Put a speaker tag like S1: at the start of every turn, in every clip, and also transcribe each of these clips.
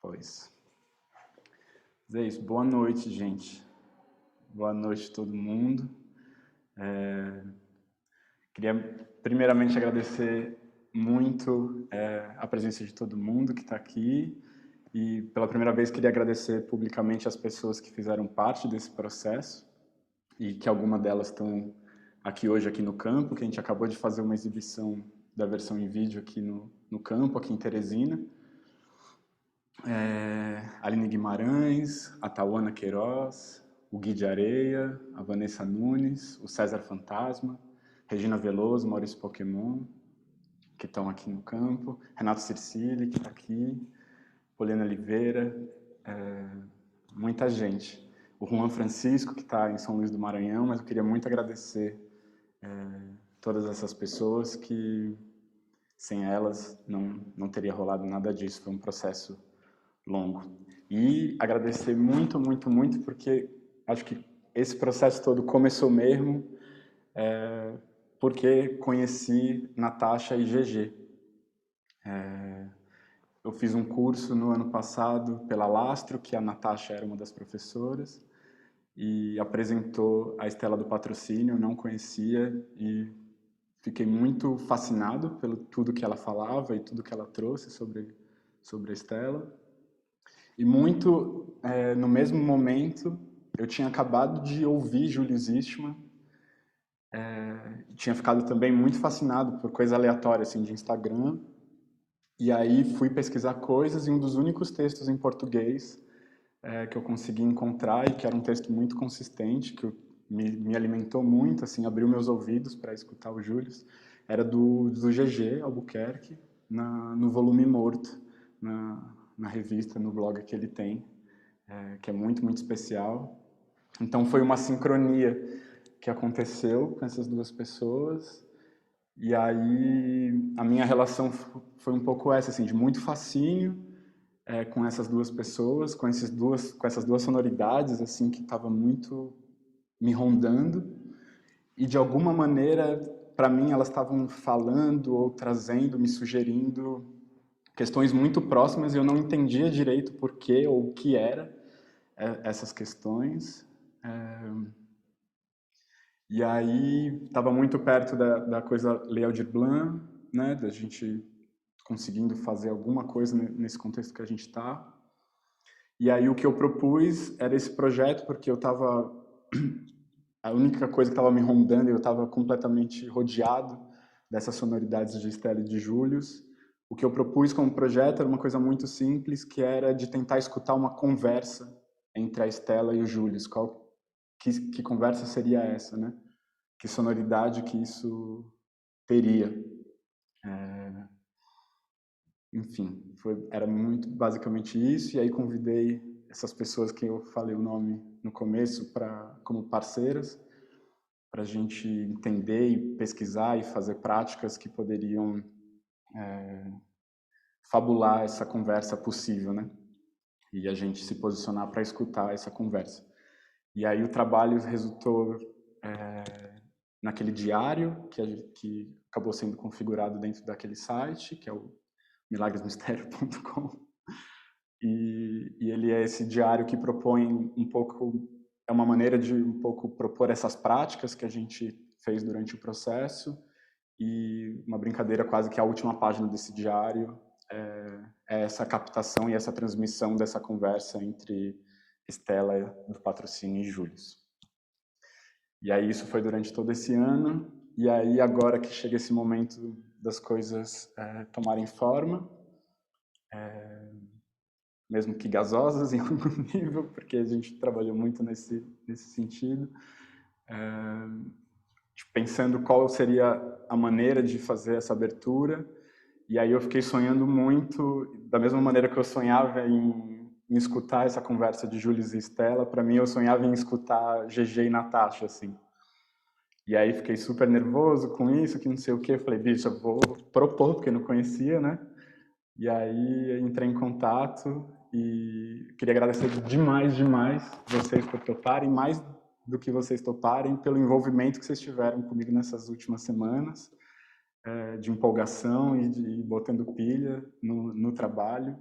S1: Pois. Mas é isso. Boa noite, gente. Boa noite a todo mundo. Queria primeiramente agradecer muito a presença de todo mundo que está aqui e pela primeira vez queria agradecer publicamente as pessoas que fizeram parte desse processo e que algumas delas estão aqui hoje aqui no campo, que a gente acabou de fazer uma exibição da versão em vídeo aqui no campo, aqui em Teresina. Aline Guimarães, a Tauana Queiroz, o Gui de Areia, a Vanessa Nunes, o César Fantasma, Regina Veloso, Maurício Pokémon, que estão aqui no campo, Renato Circili, que está aqui, Poliana Oliveira, muita gente. O Juan Francisco, que está em São Luís do Maranhão, mas eu queria muito agradecer todas essas pessoas que sem elas não teria rolado nada disso, foi um processo longo. E agradecer muito, muito, muito, porque acho que esse processo todo começou mesmo porque conheci Natasha e GG. Eu fiz um curso no ano passado pela Lastro, que a Natasha era uma das professoras, e apresentou a Estela do Patrocínio, eu não conhecia, e fiquei muito fascinado pelo tudo que ela falava e tudo que ela trouxe sobre a Estela. E muito, no mesmo momento, eu tinha acabado de ouvir Júlio Zistman, tinha ficado também muito fascinado por coisa aleatória, assim, de Instagram, e aí fui pesquisar coisas e um dos únicos textos em português que eu consegui encontrar e que era um texto muito consistente, que me alimentou muito, assim, abriu meus ouvidos para escutar o Júlio, era do GG Albuquerque, no volume Morto, na revista, no blog que ele tem, que é muito, muito especial. Então foi uma sincronia que aconteceu com essas duas pessoas, e aí a minha relação foi um pouco essa, assim, de muito fascínio com essas duas pessoas, com essas duas sonoridades, assim, que estava muito me rondando, e de alguma maneira, para mim, elas estavam falando ou trazendo, me sugerindo questões muito próximas e eu não entendia direito por quê ou o que era essas questões. E aí estava muito perto da coisa Lei Aldir Blanc, né, da gente conseguindo fazer alguma coisa nesse contexto que a gente está. E aí o que eu propus era esse projeto, porque eu estava... A única coisa que estava me rondando, eu estava completamente rodeado dessas sonoridades de Estela e de Július. O que eu propus como projeto era uma coisa muito simples, que era de tentar escutar uma conversa entre a Estela e o Július. Que conversa seria essa, né? Que sonoridade que isso teria. Enfim, era muito basicamente isso, e aí convidei essas pessoas que eu falei o nome no começo como parceiras, para a gente entender e pesquisar e fazer práticas que poderiam fabular essa conversa possível, né? E a gente se posicionar para escutar essa conversa. E aí o trabalho resultou naquele diário que acabou sendo configurado dentro daquele site, que é o milagresmistério.com. E ele é esse diário que propõe um pouco, é uma maneira de um pouco propor essas práticas que a gente fez durante o processo, e uma brincadeira quase que a última página desse diário é essa captação e essa transmissão dessa conversa entre Estela do Patrocínio e Július. E aí isso foi durante todo esse ano, e aí agora que chega esse momento das coisas tomarem forma, mesmo que gasosas em algum nível, porque a gente trabalhou muito nesse sentido, pensando qual seria a maneira de fazer essa abertura, e aí eu fiquei sonhando muito, da mesma maneira que eu sonhava em escutar essa conversa de Júlio e Estela, para mim eu sonhava em escutar GG e Natasha, assim. E aí fiquei super nervoso com isso, que não sei o quê, falei, bicho, eu vou propor, porque eu não conhecia, né? E aí entrei em contato e queria agradecer demais, demais vocês por toparem, mais do que vocês toparem, pelo envolvimento que vocês tiveram comigo nessas últimas semanas, de empolgação e de botando pilha no trabalho.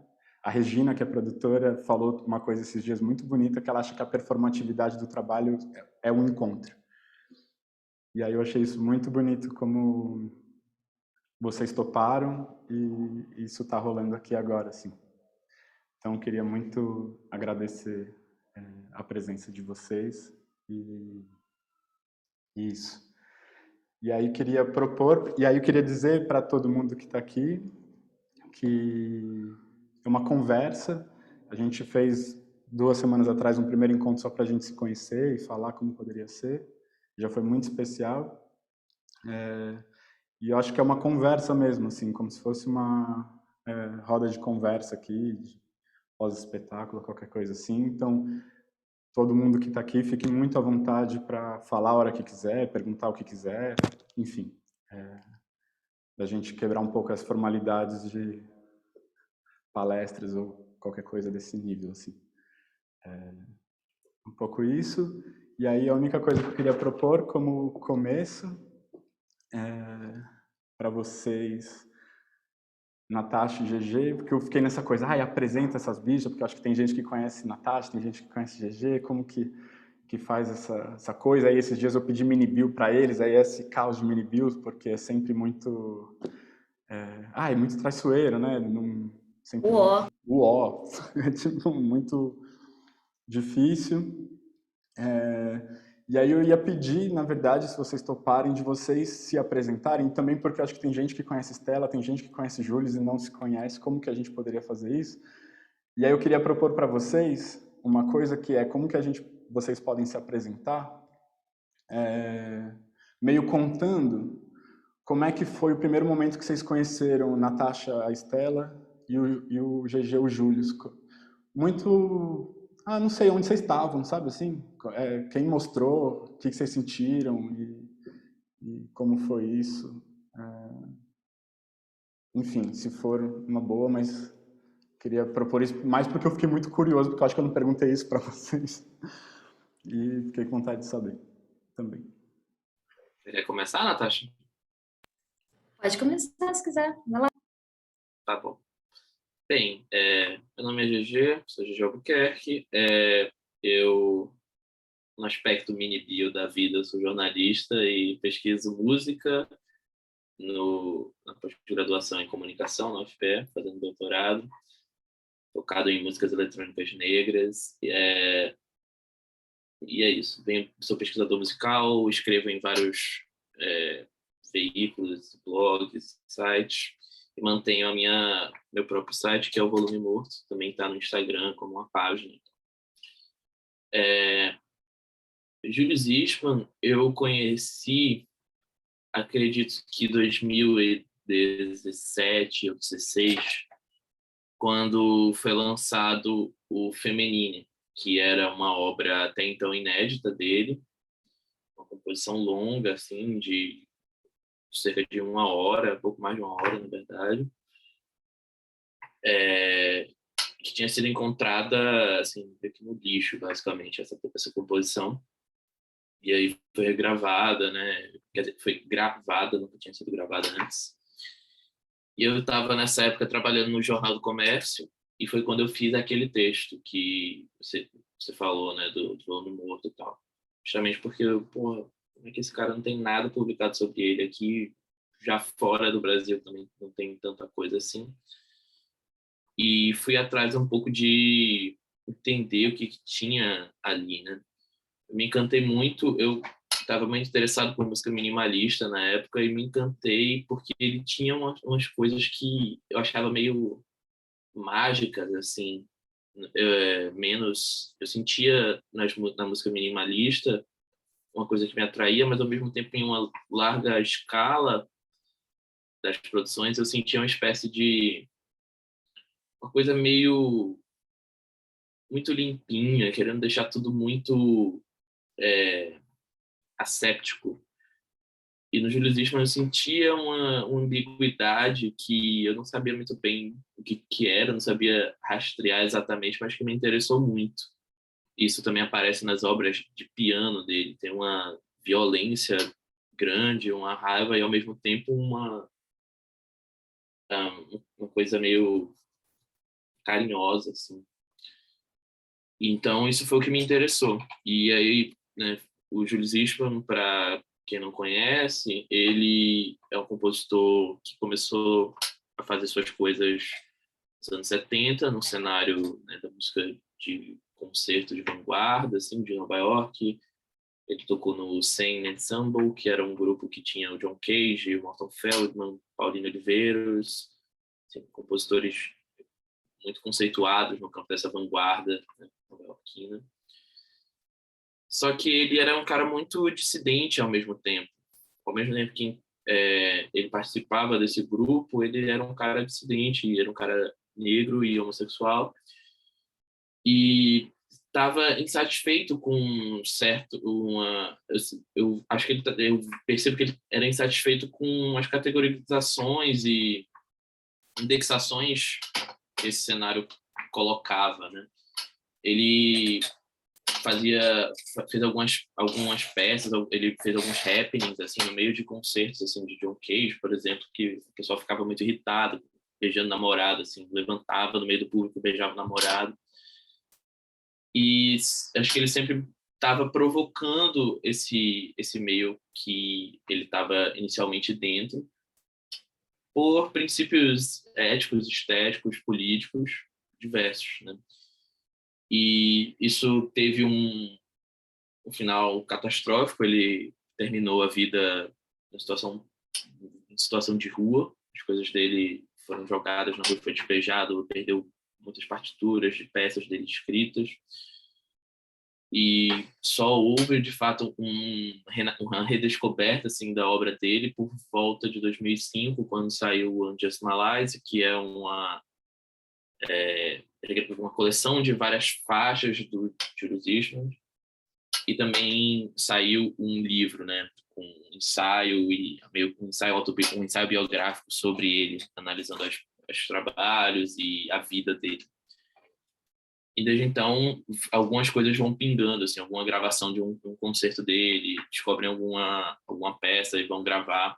S1: A Regina, que é produtora, falou uma coisa esses dias muito bonita, que ela acha que a performatividade do trabalho é um encontro. E aí eu achei isso muito bonito, como vocês toparam, e isso está rolando aqui agora, assim. Então, eu queria muito agradecer a presença de vocês e isso. E aí eu queria dizer para todo mundo que está aqui que é uma conversa. A gente fez 2 semanas atrás um primeiro encontro só para a gente se conhecer e falar como poderia ser. Já foi muito especial. E eu acho que é uma conversa mesmo, assim, como se fosse uma roda de conversa aqui, de pós-espetáculo, qualquer coisa assim. Então, todo mundo que está aqui, fique muito à vontade para falar a hora que quiser, perguntar o que quiser, enfim. Da gente quebrar um pouco as formalidades de palestras ou qualquer coisa desse nível, assim. Um pouco isso. E aí a única coisa que eu queria propor como começo para vocês, Natasha e GG, porque eu fiquei nessa coisa, apresenta essas bichas, porque eu acho que tem gente que conhece Natasha, tem gente que conhece GG, como que faz essa coisa. Aí esses dias eu pedi mini bill para eles, aí esse caos de mini bills, porque é sempre muito é muito traiçoeiro, né? Não, sempre uó. É tipo muito difícil. E aí eu ia pedir, na verdade, se vocês toparem, de vocês se apresentarem, também porque eu acho que tem gente que conhece Estela, tem gente que conhece Júlio e não se conhece, como que a gente poderia fazer isso? E aí eu queria propor para vocês uma coisa que é como que vocês podem se apresentar, meio contando como é que foi o primeiro momento que vocês conheceram Natasha, a Estela, e o GG, o Júlio. Muito... não sei onde vocês estavam, sabe assim? Quem mostrou, o que vocês sentiram e como foi isso. Enfim, se for uma boa, mas queria propor isso mais porque eu fiquei muito curioso, porque eu acho que eu não perguntei isso para vocês. E fiquei com vontade de saber também.
S2: Você quer começar, Natasha?
S3: Pode começar, se quiser. Vai lá.
S2: Tá bom. Bem, meu nome é GG, sou GG Albuquerque. Eu, no aspecto mini bio da vida, sou jornalista e pesquiso música na pós-graduação em comunicação na UFPE, fazendo doutorado, focado em músicas eletrônicas negras. E é isso. Sou pesquisador musical, escrevo em vários veículos, blogs, sites, e mantenho meu próprio site, que é o Volume Morto, também está no Instagram como uma página. Júlio Zisman, eu conheci, acredito que 2017 ou 2016, quando foi lançado o Feminine, que era uma obra até então inédita dele, uma composição longa, assim, de cerca de 1 hora, pouco mais de 1 hora, na verdade, que tinha sido encontrada, assim, aqui no lixo, basicamente, essa composição. E aí foi regravada, né? Quer dizer, foi gravada, nunca tinha sido gravada antes. E eu estava, nessa época, trabalhando no Jornal do Comércio, e foi quando eu fiz aquele texto que você falou, né, do Volume Morto e tal. Justamente porque, como é que esse cara não tem nada publicado sobre ele aqui, já fora do Brasil também não tem tanta coisa assim. E fui atrás um pouco de entender o que tinha ali, né? Eu me encantei muito, eu estava muito interessado por música minimalista na época e me encantei porque ele tinha umas coisas que eu achava meio mágicas, assim, eu sentia na música minimalista uma coisa que me atraía, mas ao mesmo tempo em uma larga escala das produções eu sentia uma espécie de uma coisa meio muito limpinha, querendo deixar tudo muito asséptico. E no Júlio Zisman eu sentia uma ambiguidade que eu não sabia muito bem o que era, não sabia rastrear exatamente, mas que me interessou muito. Isso também aparece nas obras de piano dele. Tem uma violência grande, uma raiva e, ao mesmo tempo, uma coisa meio carinhosa, assim. Então, isso foi o que me interessou. E aí, né, o Julius Eastman, para quem não conhece, ele é um compositor que começou a fazer suas coisas nos anos 70, no cenário, né, da música de concerto de vanguarda, assim, de Nova York. Ele tocou no Sane Ensemble, que era um grupo que tinha o John Cage, o Morton Feldman, Paulino Oliveiros, assim, compositores muito conceituados no campo dessa vanguarda, né, nova-iorquina. Só que ele era um cara muito dissidente ao mesmo tempo. Ao mesmo tempo que ele participava desse grupo, ele era um cara dissidente, era um cara negro e homossexual, e estava insatisfeito com eu acho que eu percebo que ele era insatisfeito com as categorizações e indexações que esse cenário colocava, né? Ele fez algumas peças, ele fez alguns happenings assim no meio de concertos assim de John Cage, por exemplo, que o pessoal ficava muito irritado, beijando namorado, assim, levantava no meio do público, beijava o namorado. E acho que ele sempre estava provocando esse meio que ele estava inicialmente dentro, por princípios éticos, estéticos, políticos diversos, né? E isso teve um final catastrófico. Ele terminou a vida em situação de rua. As coisas dele foram jogadas na rua, foi despejado, perdeu muitas partituras de peças dele escritas. E só houve, de fato, uma redescoberta assim, da obra dele por volta de 2005, quando saiu o Unjust Malaise, que é uma coleção de várias faixas do Julius Eastman. E também saiu um livro, né, com um ensaio um ensaio biográfico sobre ele, analisando os trabalhos e a vida dele. E desde então, algumas coisas vão pingando, assim, alguma gravação de um concerto dele, descobrem alguma peça e vão gravar.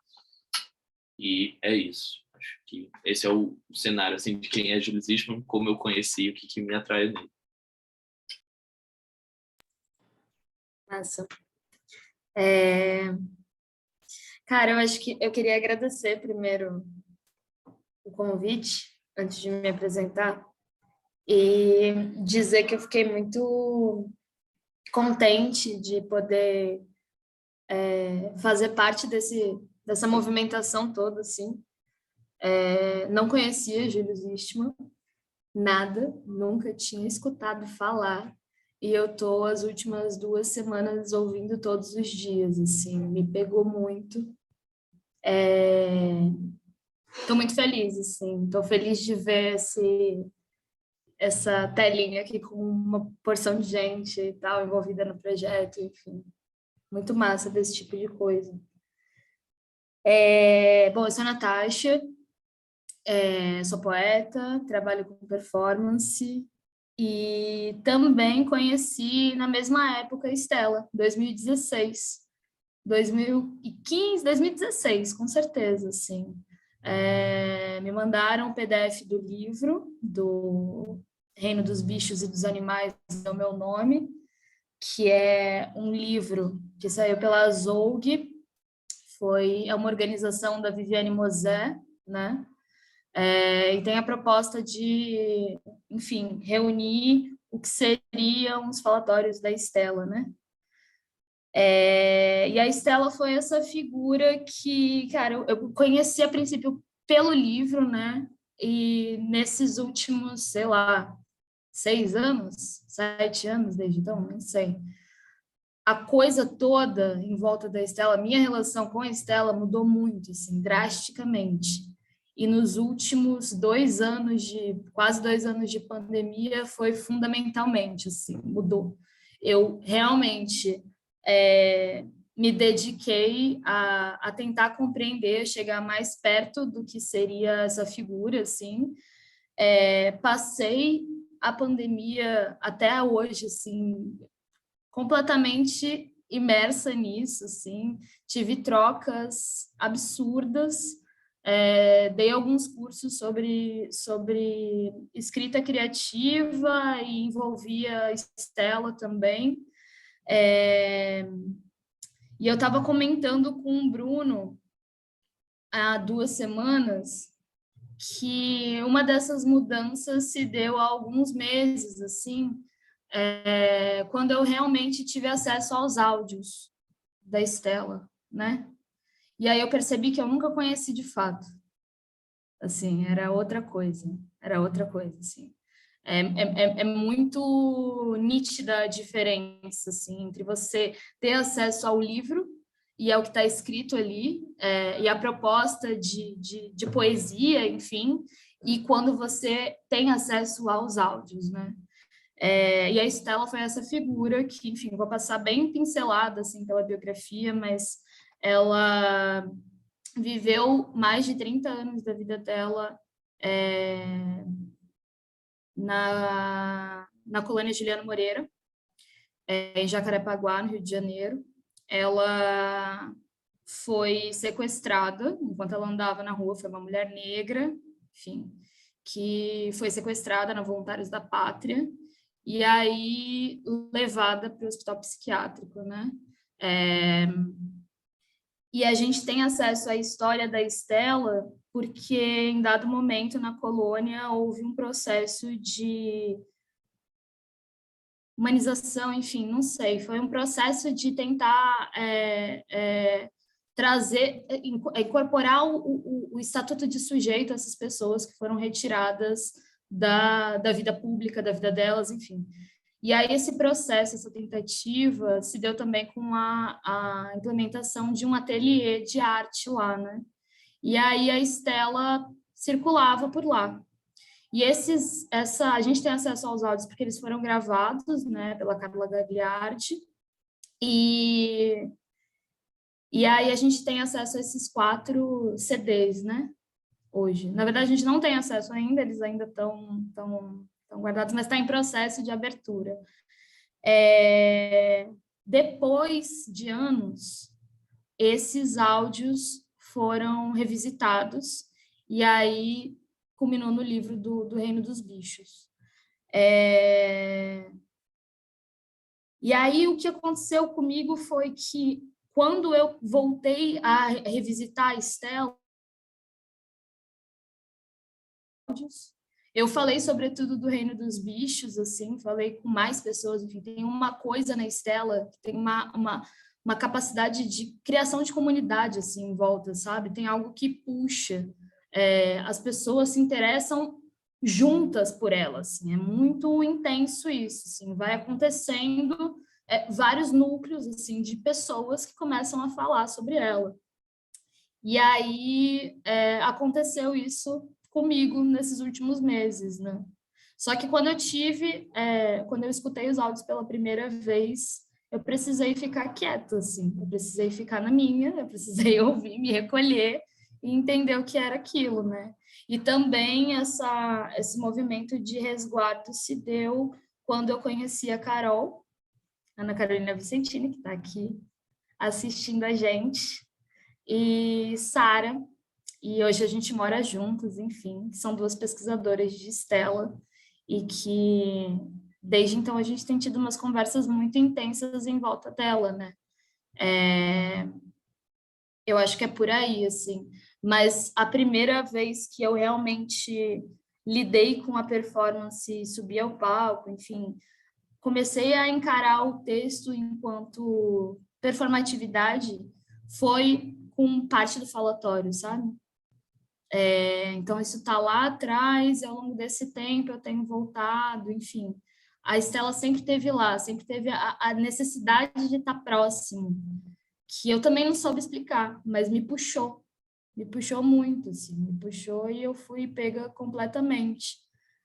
S2: E é isso. Acho que esse é o cenário, assim, de quem é Julius Eastman, como eu conheci, o que me atrai nele.
S3: Massa. Cara, eu acho que eu queria agradecer primeiro o convite, antes de me apresentar, e dizer que eu fiquei muito contente de poder fazer parte dessa movimentação toda, assim. Não conhecia Julius Eastman, nada, nunca tinha escutado falar, e eu tô as últimas 2 semanas ouvindo todos os dias, assim, me pegou muito. Tô muito feliz, assim, tô feliz de ver essa telinha aqui com uma porção de gente e tal, envolvida no projeto, enfim. Muito massa desse tipo de coisa. Bom, eu sou a Natasha, sou poeta, trabalho com performance e também conheci na mesma época a Estela, 2016. 2015, 2016, com certeza, assim. Me mandaram um PDF do livro, do Reino dos Bichos e dos Animais, é o meu nome, que é um livro que saiu pela Azougue, é uma organização da Viviane Mosé, né? E tem a proposta de, enfim, reunir o que seriam os falatórios da Estela, né? E a Estela foi essa figura que, cara, eu conheci a princípio pelo livro, né? E nesses últimos, sei lá, 6 anos, 7 anos desde então, não sei. A coisa toda em volta da Estela, minha relação com a Estela mudou muito, assim, drasticamente. E nos últimos quase 2 anos de pandemia, foi fundamentalmente, assim, mudou. Eu realmente me dediquei a tentar compreender, chegar mais perto do que seria essa figura, assim. Passei a pandemia até hoje, assim, completamente imersa nisso, assim. Tive trocas absurdas dei alguns cursos sobre escrita criativa e envolvia Estela também. E eu estava comentando com o Bruno há 2 semanas que uma dessas mudanças se deu há alguns meses, assim, quando eu realmente tive acesso aos áudios da Estela, né? E aí eu percebi que eu nunca conheci de fato. Assim, era outra coisa, assim. É muito nítida a diferença, assim, entre você ter acesso ao livro e ao que está escrito ali, e a proposta de poesia, enfim, e quando você tem acesso aos áudios, né? E a Estela foi essa figura que, enfim, vou passar bem pincelada, assim, pela biografia, mas ela viveu mais de 30 anos da vida dela na colônia Juliano Moreira, em Jacarepaguá, no Rio de Janeiro. Ela foi sequestrada enquanto ela andava na rua, foi uma mulher negra, enfim, que foi sequestrada na Voluntários da Pátria e aí levada para o hospital psiquiátrico, né? E a gente tem acesso à história da Estela porque, em dado momento, na colônia, houve um processo de humanização, enfim, não sei, foi um processo de tentar trazer, incorporar o estatuto de sujeito a essas pessoas que foram retiradas da vida pública, da vida delas, enfim. E aí esse processo, essa tentativa, se deu também com a implementação de um ateliê de arte lá, né? E aí a Estela circulava por lá. E a gente tem acesso aos áudios porque eles foram gravados, né, pela Carla Gagliardi, e aí a gente tem acesso a esses 4 CDs, né, hoje. Na verdade, a gente não tem acesso ainda, eles ainda estão guardados, mas está em processo de abertura. Depois de anos, esses áudios foram revisitados, e aí culminou no livro do Reino dos Bichos. E aí o que aconteceu comigo foi que, quando eu voltei a revisitar a Estela, eu falei sobretudo do Reino dos Bichos, assim, falei com mais pessoas, enfim, tem uma coisa na Estela, que tem uma capacidade de criação de comunidade, assim, em volta, sabe? Tem algo que puxa, as pessoas se interessam juntas por ela, assim, é muito intenso isso, assim, vai acontecendo vários núcleos, assim, de pessoas que começam a falar sobre ela. E aí aconteceu isso comigo nesses últimos meses, né? Só que quando eu escutei os áudios pela primeira vez, eu precisei ficar quieta, assim, eu precisei ficar na minha, eu precisei ouvir, me recolher e entender o que era aquilo, né? E também esse movimento de resguardo se deu quando eu conheci a Carol, Ana Carolina Vicentini, que está aqui assistindo a gente, e Sara, e hoje a gente mora juntos, enfim, são 2 pesquisadoras de Estela, e que desde então a gente tem tido umas conversas muito intensas em volta dela, né? Eu acho que é por aí, assim, mas a primeira vez que eu realmente lidei com a performance, subi ao palco, enfim, comecei a encarar o texto enquanto performatividade, foi com parte do falatório, sabe? Então, isso está lá atrás, e ao longo desse tempo eu tenho voltado, enfim. A Estela sempre esteve lá, sempre teve a necessidade de estar próximo, que eu também não soube explicar, mas me puxou muito, assim, me puxou e eu fui pega completamente.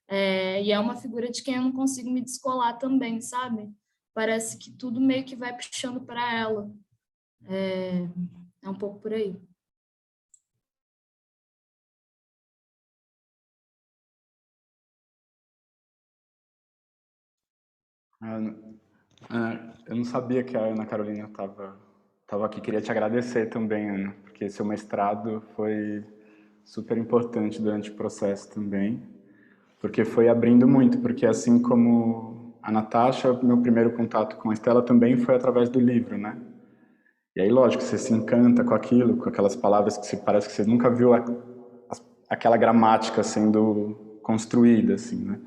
S3: E é uma figura de quem eu não consigo me descolar também, sabe? Parece que tudo meio que vai puxando para ela. É um pouco por aí.
S1: Eu não sabia que a Ana Carolina estava aqui. Queria te agradecer também, Ana, porque seu mestrado foi super importante durante o processo também, porque foi abrindo muito, porque assim como a Natasha, meu primeiro contato com a Estela também foi através do livro, né? E aí, lógico, você se encanta com aquilo, com aquelas palavras que parece que você nunca viu aquela gramática sendo construída, assim, né?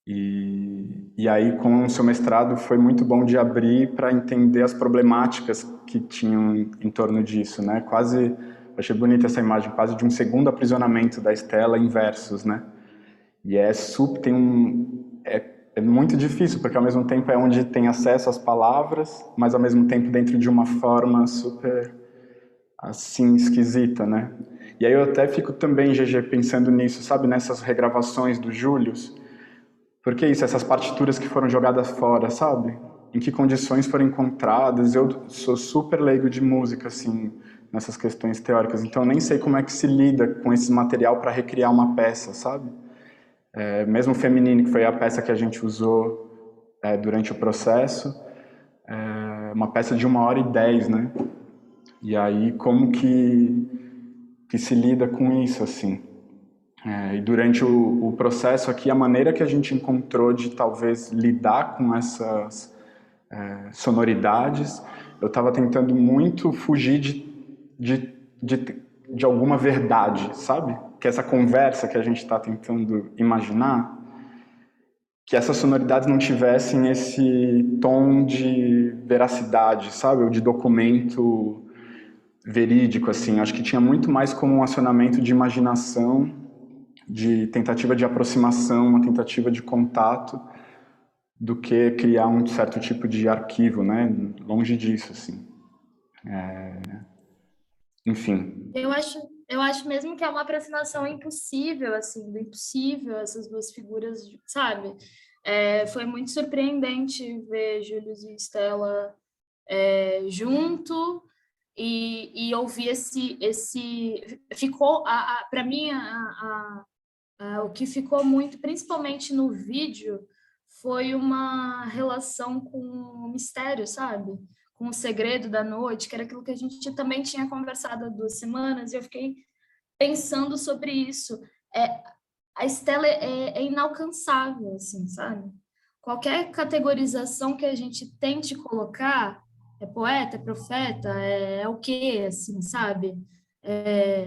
S1: E aí, com o seu mestrado, foi muito bom de abrir para entender as problemáticas que tinham em torno disso, né? Quase, achei bonita essa imagem, quase de um segundo aprisionamento da Estela em versos, né? E é muito difícil, porque ao mesmo tempo é onde tem acesso às palavras, mas ao mesmo tempo dentro de uma forma super, assim, esquisita, né? E aí eu até fico também, GG, pensando nisso, sabe? Nessas regravações do Július. Porque isso, essas partituras que foram jogadas fora, sabe? Em que condições foram encontradas? Eu sou super leigo de música, assim, nessas questões teóricas, então eu nem sei como é que se lida com esse material para recriar uma peça, sabe? Mesmo o Feminine, que foi a peça que a gente usou durante o processo, uma peça de 1h10, né? E aí, como que se lida com isso, assim? E durante o processo aqui, a maneira que a gente encontrou de talvez lidar com essas sonoridades, eu estava tentando muito fugir de alguma verdade, sabe? Que essa conversa que a gente está tentando imaginar, que essas sonoridades não tivessem esse tom de veracidade, sabe? Ou de documento verídico, assim. Acho que tinha muito mais como um acionamento de imaginação, de tentativa de aproximação, uma tentativa de contato, do que criar um certo tipo de arquivo, né? Longe disso, assim. Enfim.
S3: Eu acho mesmo que é uma aproximação impossível, assim, do impossível, essas duas figuras, sabe? Foi muito surpreendente ver Júlio e Estela junto e ouvir ficou, para mim, o que ficou muito, principalmente no vídeo, foi uma relação com o mistério, sabe? Com o segredo da noite, que era aquilo que a gente também tinha conversado há 2 semanas, e eu fiquei pensando sobre isso. A Estela é inalcançável, assim, sabe? Qualquer categorização que a gente tente colocar, é poeta, é profeta, é o quê, assim, sabe?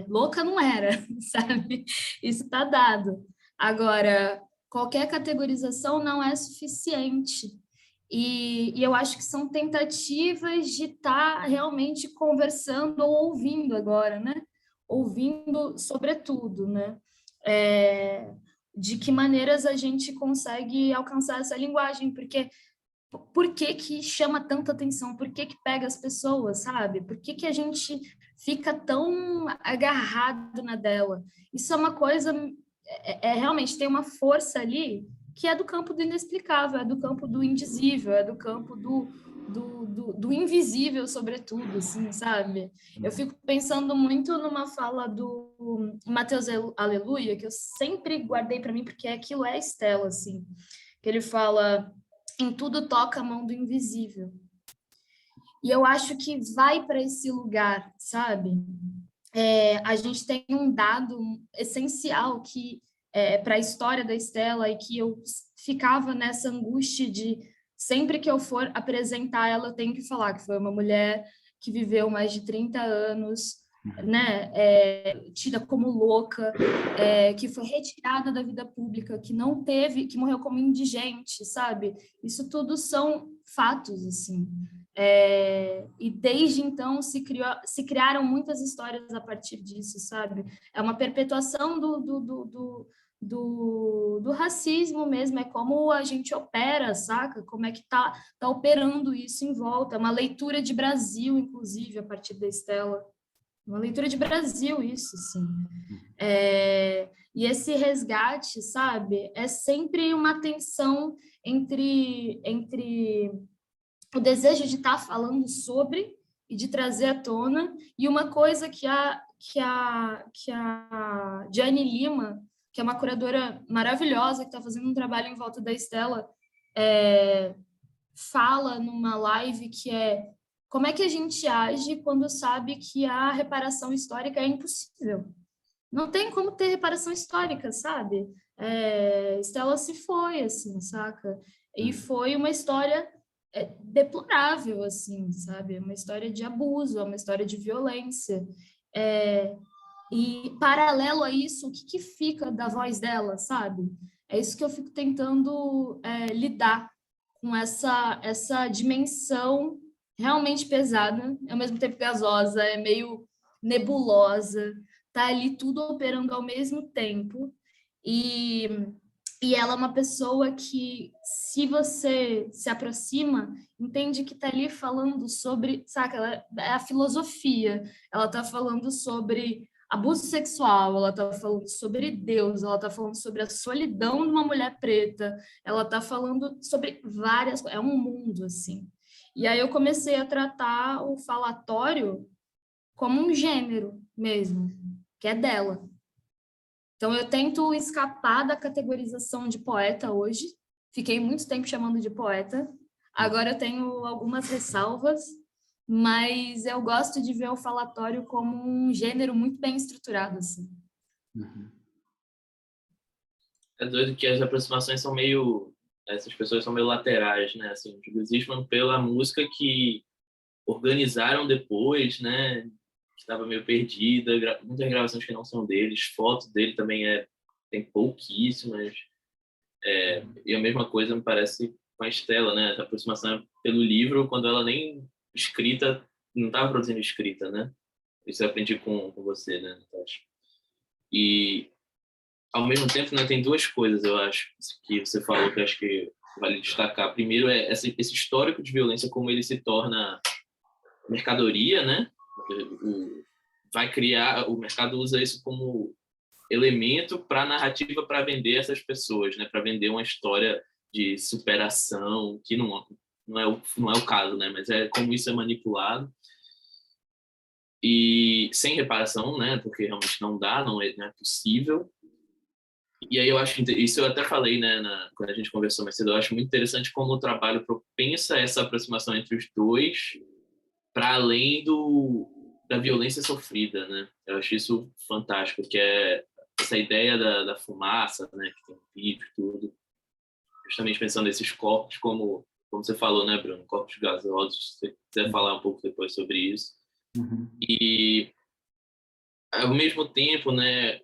S3: Louca não era, sabe? Isso está dado. Agora, qualquer categorização não é suficiente. E eu acho que são tentativas de estar realmente conversando ou ouvindo agora, né? Ouvindo sobretudo, né? De que maneiras a gente consegue alcançar essa linguagem, porque por que que chama tanta atenção? Por que que pega as pessoas, sabe? Por que que a gente fica tão agarrado na dela? Isso é uma coisa, realmente tem uma força ali que é do campo do inexplicável, é do campo do indizível, é do campo do invisível, sobretudo, assim, sabe? Eu fico pensando muito numa fala do Mateus Aleluia, que eu sempre guardei para mim, porque aquilo é Estela, assim, que ele fala: em tudo toca a mão do invisível. E eu acho que vai para esse lugar, sabe? A gente tem um dado essencial que para a história da Estela, e que eu ficava nessa angústia de sempre que eu for apresentar ela, eu tenho que falar que foi uma mulher que viveu mais de 30 anos, né, tida como louca, que foi retirada da vida pública, que não teve, que morreu como indigente, sabe? Isso tudo são fatos, assim. E desde então se criaram muitas histórias a partir disso, sabe? É uma perpetuação do racismo mesmo, é como a gente opera, saca? Como é que tá operando isso em volta. É uma leitura de Brasil, inclusive, a partir da Estela. Uma leitura de Brasil, isso, sim. E esse resgate, sabe? É sempre uma tensão entre o desejo de estar falando sobre e de trazer à tona, e uma coisa que a Gianni Lima, que é uma curadora maravilhosa, que está fazendo um trabalho em volta da Estela, fala numa live, que é: como é que a gente age quando sabe que a reparação histórica é impossível? não tem como ter reparação histórica, sabe? Estela se foi, assim, saca? E foi uma história deplorável, assim, sabe? Uma história de abuso, uma história de violência. E, paralelo a isso, o que fica da voz dela, sabe? É isso que eu fico tentando lidar com essa dimensão realmente pesada, ao mesmo tempo gasosa, é meio nebulosa, tá ali tudo operando ao mesmo tempo. E, e ela é uma pessoa que, se você se aproxima, entende que tá ali falando sobre, saca, é a filosofia, ela tá falando sobre abuso sexual, ela tá falando sobre Deus, ela tá falando sobre a solidão de uma mulher preta, ela tá falando sobre várias coisas, é um mundo, assim. E aí eu comecei a tratar o falatório como um gênero mesmo, que é dela. Então eu tento escapar da categorização de poeta hoje, fiquei muito tempo chamando de poeta, agora eu tenho algumas ressalvas, mas eu gosto de ver o falatório como um gênero muito bem estruturado, assim.
S2: É doido que as aproximações são meio... Essas pessoas são meio laterais, né? Assim, o Julius Eastman pela música que organizaram depois, né? Que estava meio perdida, muitas gravações que não são deles, fotos dele também tem pouquíssimas. E a mesma coisa me parece com a Estela, né? A aproximação é pelo livro, quando ela nem escrita, não estava produzindo escrita, né? Isso eu aprendi com você, né, Natasha? E, ao mesmo tempo, né, tem duas coisas, eu acho, que você falou que eu acho que vale destacar. Primeiro é esse histórico de violência, como ele se torna mercadoria, né? O mercado usa isso como elemento para a narrativa, para vender essas pessoas, né? Para vender uma história de superação, que não é o caso, né? Mas é como isso é manipulado. E sem reparação, né? Porque realmente não dá, não é possível. E aí eu acho, isso eu até falei, né, quando a gente conversou mais cedo, eu acho muito interessante como o trabalho propensa essa aproximação entre os dois, para além da violência sofrida, né? Eu acho isso fantástico, que é essa ideia da fumaça, né, que tem um vídeo e tudo, justamente pensando nesses corpos, como você falou, né, Bruno, corpos gasosos, se você quiser falar um pouco depois sobre isso. E, ao mesmo tempo, né,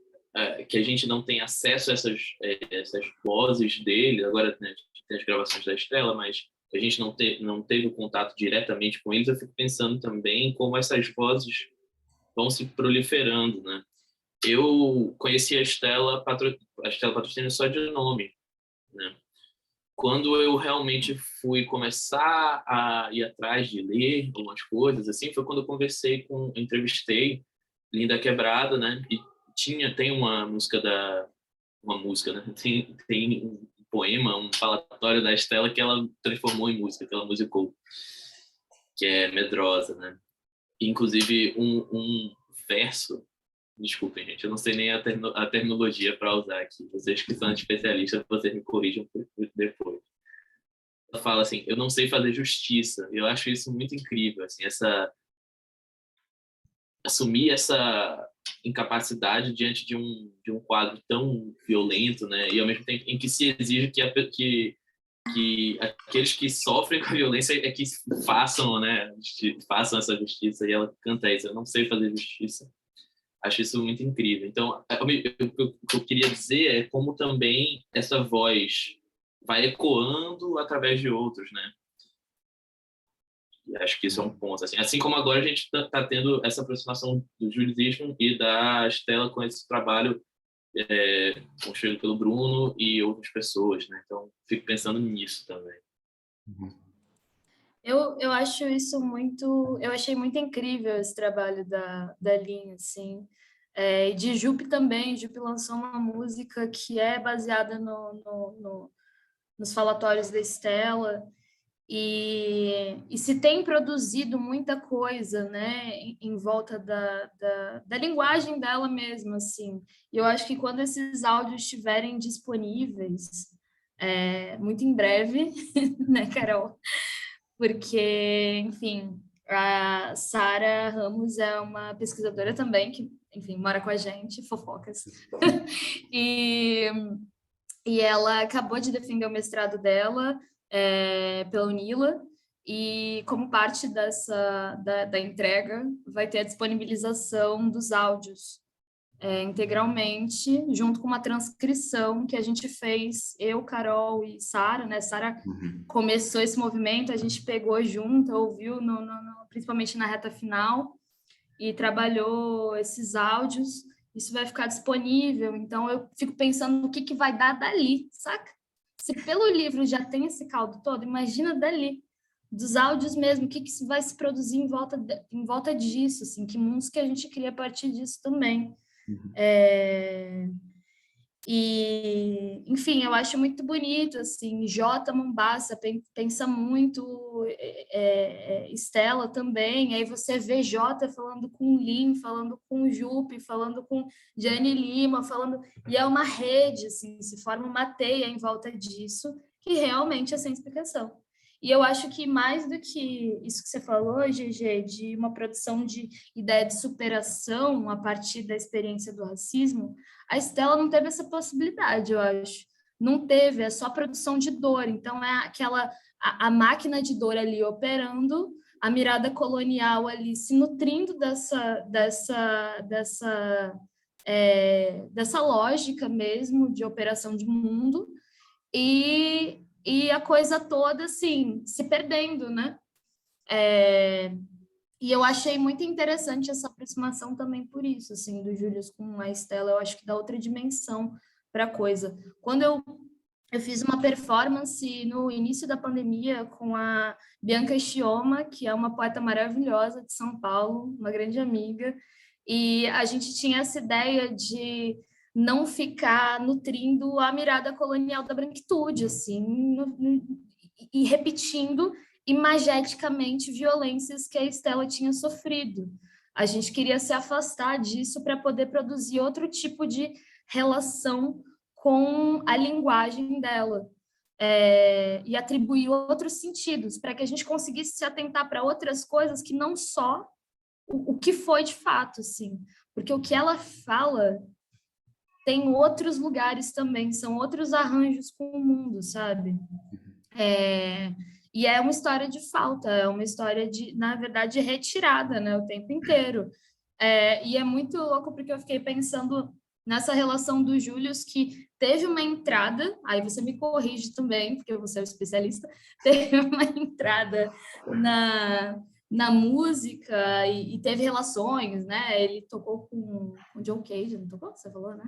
S2: que a gente não tem acesso a essas vozes dele, agora, né, tem as gravações da Estela, mas a gente não teve o contato diretamente com eles, eu fico pensando também como essas vozes vão se proliferando, né? Eu conheci a Estela Patrocínio só de nome, né? Quando eu realmente fui começar a ir atrás de ler algumas coisas, assim, foi quando eu entrevistei Linda Quebrada, né? E tem uma música né? Tem um poema, um falatório da Estela que ela transformou em música, que ela musicou, que é Medrosa, né? E, inclusive, um verso, desculpem, gente, eu não sei nem a terminologia para usar aqui, vocês que são especialistas, vocês me corrijam depois. Ela fala assim, eu não sei fazer justiça, eu acho isso muito incrível, assim, assumir essa incapacidade diante de um quadro tão violento, né? E ao mesmo tempo em que se exige que aqueles que sofrem com a violência é que façam, né? Façam essa justiça. E ela canta isso, eu não sei fazer justiça. Acho isso muito incrível. Então, o que eu queria dizer é como também essa voz vai ecoando através de outros, né? E acho que isso é um ponto. Assim como agora a gente está tendo essa aproximação do Julius Eastman e da Estela com esse trabalho construído pelo Bruno e outras pessoas, né? Então, fico pensando nisso também.
S3: Eu acho isso muito... Eu achei muito incrível esse trabalho da Linha, assim. E de Jupe também. Jupe lançou uma música que é baseada nos falatórios da Estela. E se tem produzido muita coisa, né, em volta da linguagem dela mesma, assim. E eu acho que quando esses áudios estiverem disponíveis, muito em breve, né, Carol? Porque, enfim, a Sara Ramos é uma pesquisadora também que enfim, mora com a gente, fofocas. E ela acabou de defender o mestrado dela pela UNILA, e como parte da entrega, vai ter a disponibilização dos áudios integralmente, junto com uma transcrição que a gente fez, eu, Carol e Sara, né? Sara começou esse movimento, a gente pegou junto, ouviu, principalmente na reta final, e trabalhou esses áudios. Isso vai ficar disponível, então eu fico pensando no que vai dar dali, saca? Se pelo livro já tem esse caldo todo, imagina dali, dos áudios mesmo, o que vai se produzir em volta disso, assim, que mundos que a gente cria a partir disso também. E, enfim, eu acho muito bonito, assim, Jota Mombassa pensa muito, Estela também, aí você vê Jota falando com Lin, falando com Jupe, falando com Jane Lima, e é uma rede, assim, se forma uma teia em volta disso, que realmente é sem explicação. E eu acho que mais do que isso que você falou, GG, de uma produção de ideia de superação a partir da experiência do racismo, a Estela não teve essa possibilidade, eu acho. Não teve, é só produção de dor. Então, é aquela a máquina de dor ali operando, a mirada colonial ali se nutrindo dessa lógica mesmo de operação de mundo, e a coisa toda, assim, se perdendo, né? E eu achei muito interessante essa aproximação também por isso, assim, do Júlio com a Estela. Eu acho que dá outra dimensão para a coisa. Quando eu fiz uma performance no início da pandemia com a Bianca Chioma, que é uma poeta maravilhosa de São Paulo, uma grande amiga, e a gente tinha essa ideia de não ficar nutrindo a mirada colonial da branquitude, assim, e repetindo imageticamente violências que a Estela tinha sofrido. A gente queria se afastar disso para poder produzir outro tipo de relação com a linguagem dela, e atribuir outros sentidos, para que a gente conseguisse se atentar para outras coisas que não só o que foi de fato, assim, porque o que ela fala tem outros lugares também, são outros arranjos com o mundo, sabe? E é uma história de falta, é uma história de, na verdade, retirada, né, o tempo inteiro. E é muito louco porque eu fiquei pensando nessa relação do Júlio, que teve uma entrada, aí você me corrige também, porque você é o especialista, teve uma entrada na música e teve relações, né? Ele tocou com o John Cage, não tocou? Você falou, né?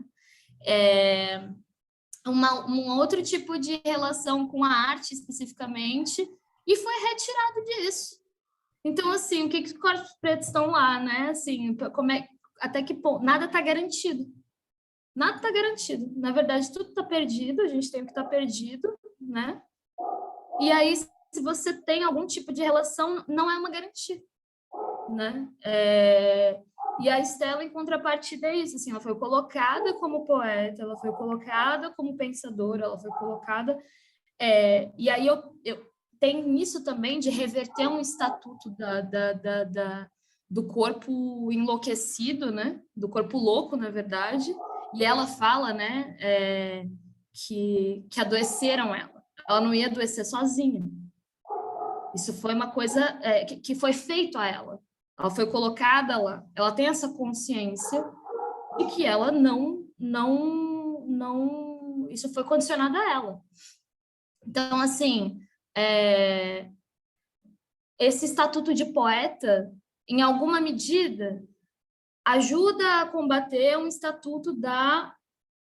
S3: Um outro tipo de relação com a arte especificamente, e foi retirado disso. Então, assim, o que os corpos pretos estão lá, né? Assim, até que ponto? Nada está garantido. Nada está garantido. Na verdade, tudo está perdido, a gente tem o que está perdido, né? E aí, se você tem algum tipo de relação, não é uma garantia, né? E a Estela, em contrapartida, é isso, assim, ela foi colocada como poeta, ela foi colocada como pensadora, ela foi colocada... e aí eu tenho isso também de reverter um estatuto do corpo enlouquecido, né? Do corpo louco, na verdade, e ela fala, né, que adoeceram ela. Ela não ia adoecer sozinha. Isso foi uma coisa que foi feito a ela. Ela foi colocada lá. Ela tem essa consciência de que ela isso foi condicionado a ela. Então, assim, esse estatuto de poeta, em alguma medida, ajuda a combater um estatuto da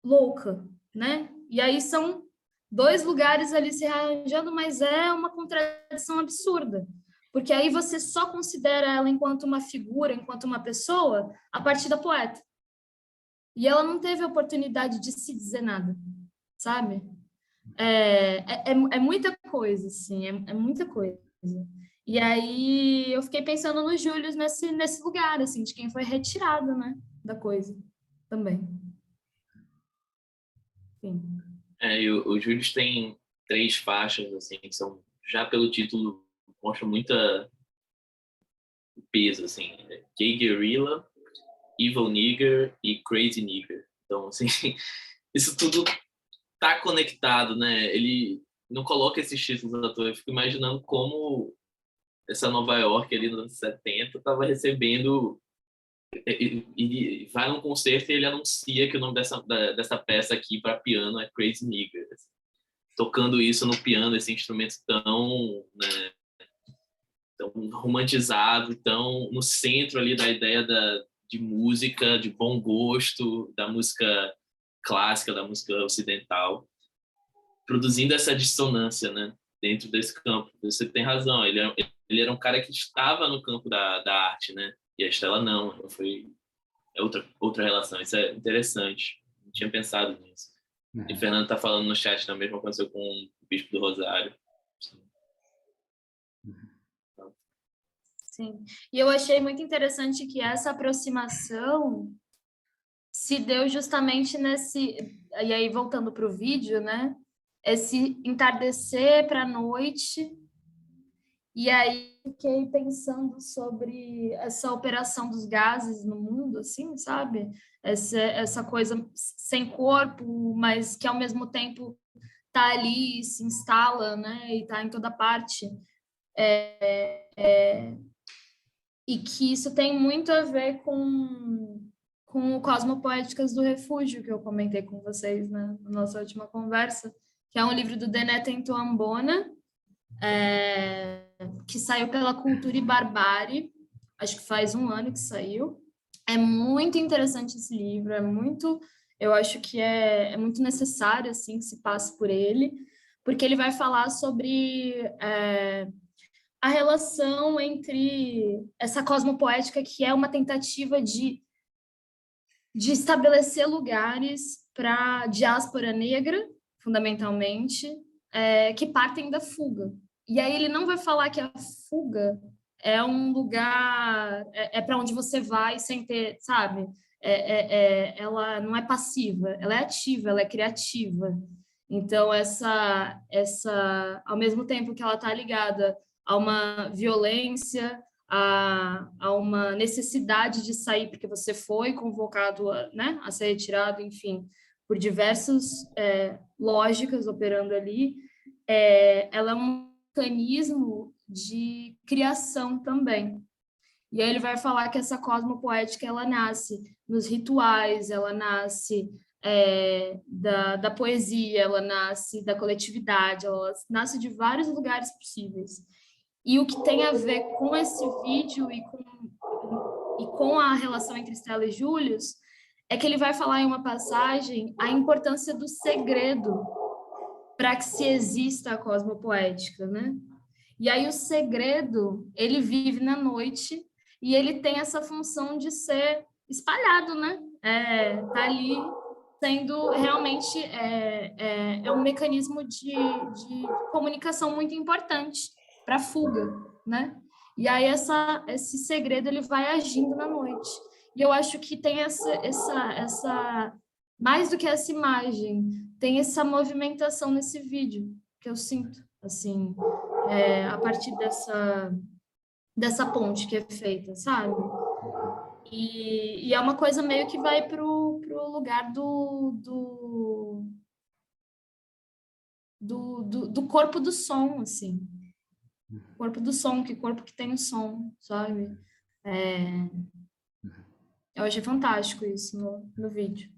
S3: louca, né? E aí são dois lugares ali se arranjando, mas é uma contradição absurda, porque aí você só considera ela enquanto uma figura, enquanto uma pessoa, a partir da poeta. E ela não teve a oportunidade de se dizer nada, sabe? É muita coisa, assim, é muita coisa. E aí eu fiquei pensando no Júlio nesse lugar, assim, de quem foi retirado, né, da coisa também. Enfim.
S2: E o Júlio tem 3 faixas, assim, que são, já pelo título, mostram muita peso, assim. Gay Guerrilla, Evil Nigger e Crazy Nigger. Então, assim, isso tudo tá conectado, né? Ele não coloca esses títulos à toa. Eu fico imaginando como essa Nova York ali nos anos 70 estava recebendo e vai num concerto e ele anuncia que o nome dessa peça aqui para piano é Crazy Nigger. Assim, tocando isso no piano, esse instrumento tão, né, tão romantizado, tão no centro ali da ideia de música, de bom gosto, da música clássica, da música ocidental, produzindo essa dissonância, né, dentro desse campo. Você tem razão, ele era um cara que estava no campo da arte, né, e a Estela não, foi outra relação. Isso é interessante, não tinha pensado nisso. E o Fernando está falando no chat também, mesmo aconteceu com o Bispo do Rosário.
S3: Sim. E eu achei muito interessante que essa aproximação se deu justamente nesse... E aí, voltando para o vídeo, né? Esse entardecer para a noite. E aí, fiquei pensando sobre essa operação dos gases no mundo, assim, sabe? Essa coisa sem corpo, mas que, ao mesmo tempo, está ali, se instala, né? E está em toda parte. E que isso tem muito a ver com o Cosmopoéticas do Refúgio, que eu comentei com vocês, né, na nossa última conversa, que é um livro do Denetem Ambona, que saiu pela Cultura e Barbárie, acho que faz 1 ano que saiu. É muito interessante esse livro, eu acho que é muito necessário, assim, que se passe por ele, porque ele vai falar sobre... a relação entre essa cosmopoética, que é uma tentativa de estabelecer lugares para a diáspora negra, fundamentalmente, que partem da fuga. E aí ele não vai falar que a fuga é um lugar, para onde você vai sem ter, sabe? Ela não é passiva, ela é ativa, ela é criativa. Então, ao mesmo tempo que ela está ligada a uma violência, a uma necessidade de sair, porque você foi convocado né, a ser retirado, enfim, por diversas lógicas operando ali, ela é um mecanismo de criação também. E aí ele vai falar que essa cosmopoética, ela nasce nos rituais, ela nasce da poesia, ela nasce da coletividade, ela nasce de vários lugares possíveis. E o que tem a ver com esse vídeo e com a relação entre Estela e Július é que ele vai falar em uma passagem a importância do segredo para que se exista a cosmopoética, né? E aí o segredo, ele vive na noite e ele tem essa função de ser espalhado, né? Tá ali sendo realmente um mecanismo de comunicação muito importante para a fuga, né? E aí esse segredo ele vai agindo na noite. E eu acho que tem essa mais do que essa imagem, tem essa movimentação nesse vídeo que eu sinto, assim, a partir dessa ponte que é feita, sabe? E é uma coisa meio que vai pro lugar do corpo do som, assim. Corpo do som, que corpo que tem o som, sabe? Eu achei fantástico isso no vídeo.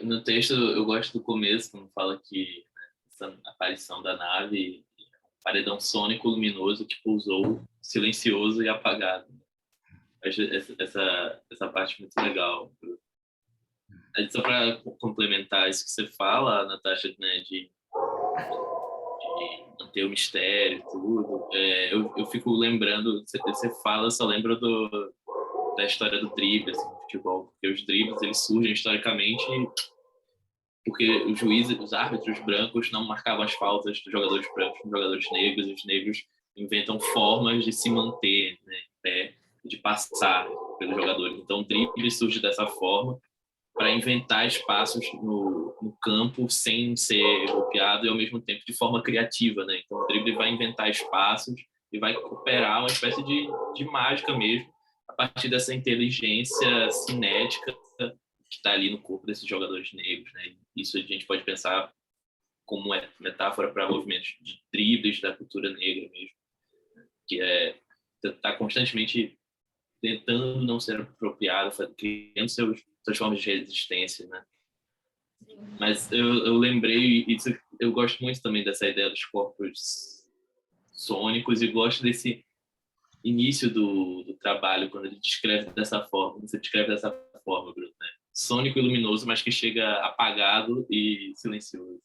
S2: No texto, eu gosto do começo, quando fala que essa aparição da nave, paredão sônico luminoso que pousou, silencioso e apagado. Eu acho essa parte muito legal. Só para complementar isso que você fala, Natasha, né, de manter o mistério e tudo, eu fico lembrando, você fala, eu só lembro da história do drible, assim, do futebol, porque os dribles, eles surgem historicamente porque os juízes, os árbitros brancos não marcavam as faltas dos jogadores brancos com jogadores negros, e os negros inventam formas de se manter, né, em pé, de passar pelos jogadores. Então o drible surge dessa forma, para inventar espaços no campo sem ser golpeado e, ao mesmo tempo, de forma criativa, né? Então, o drible vai inventar espaços e vai operar uma espécie de mágica mesmo, a partir dessa inteligência cinética que está ali no corpo desses jogadores negros, né? Isso a gente pode pensar como metáfora para movimentos de dribles da cultura negra mesmo, que está constantemente tentando não ser apropriado, criando suas formas de resistência, né? Mas eu lembrei, isso, eu gosto muito também dessa ideia dos corpos sônicos e gosto desse início do trabalho, quando ele descreve dessa forma, você descreve dessa forma, Bruno, né? Sônico e luminoso, mas que chega apagado e silencioso.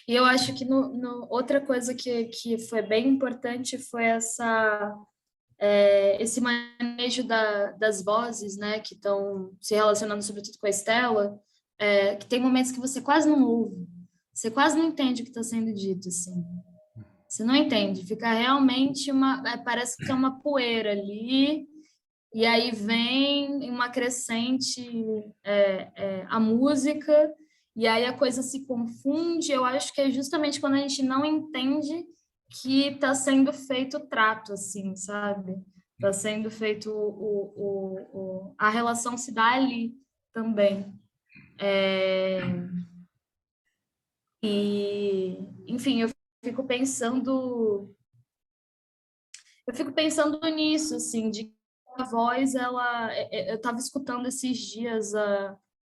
S3: E eu acho que outra coisa que foi bem importante foi esse manejo das vozes, né, que estão se relacionando sobretudo com a Estela, que tem momentos que você quase não ouve, você quase não entende o que está sendo dito, assim. Você não entende, fica realmente parece que é uma poeira ali, e aí vem uma crescente a música, e aí a coisa se confunde. Eu acho que é justamente quando a gente não entende que está sendo feito o trato, assim, sabe? Está sendo feito a relação se dá ali também. E, enfim, eu fico pensando nisso, assim, de que a voz, eu estava escutando esses dias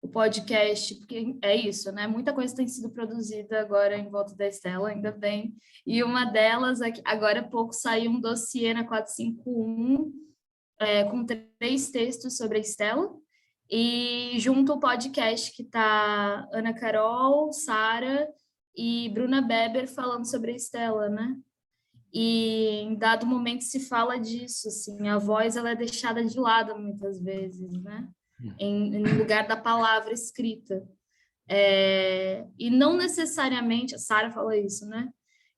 S3: o podcast, porque é isso, né? Muita coisa tem sido produzida agora em volta da Estela, ainda bem. E uma delas, agora há pouco, saiu um dossiê na 451, com 3 textos sobre a Estela, e junto o podcast que está Ana Carol, Sara e Bruna Beber falando sobre a Estela, né? E em dado momento se fala disso, assim, a voz ela é deixada de lado muitas vezes, né? Em lugar da palavra escrita. E não necessariamente, a Sara fala isso, né?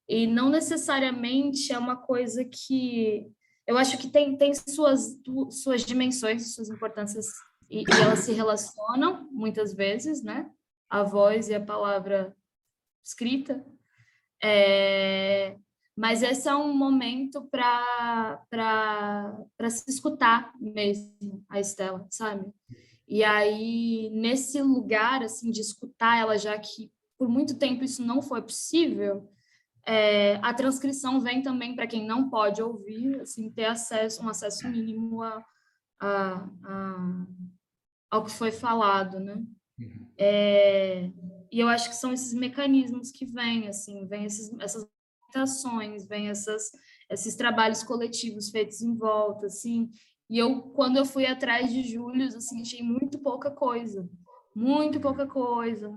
S3: E não necessariamente é uma coisa que... Eu acho que tem suas dimensões, suas importâncias, e elas se relacionam muitas vezes, né? A voz e a palavra escrita. Mas esse é um momento para se escutar mesmo a Estela, sabe? E aí, nesse lugar, assim, de escutar ela, já que por muito tempo isso não foi possível, a transcrição vem também para quem não pode ouvir, assim, ter um acesso mínimo ao que foi falado, né? E eu acho que são esses mecanismos que vêm, assim, essas ações, vêm esses trabalhos coletivos feitos em volta, assim. E quando eu fui atrás de Július, assim, achei muito pouca coisa. Muito pouca coisa,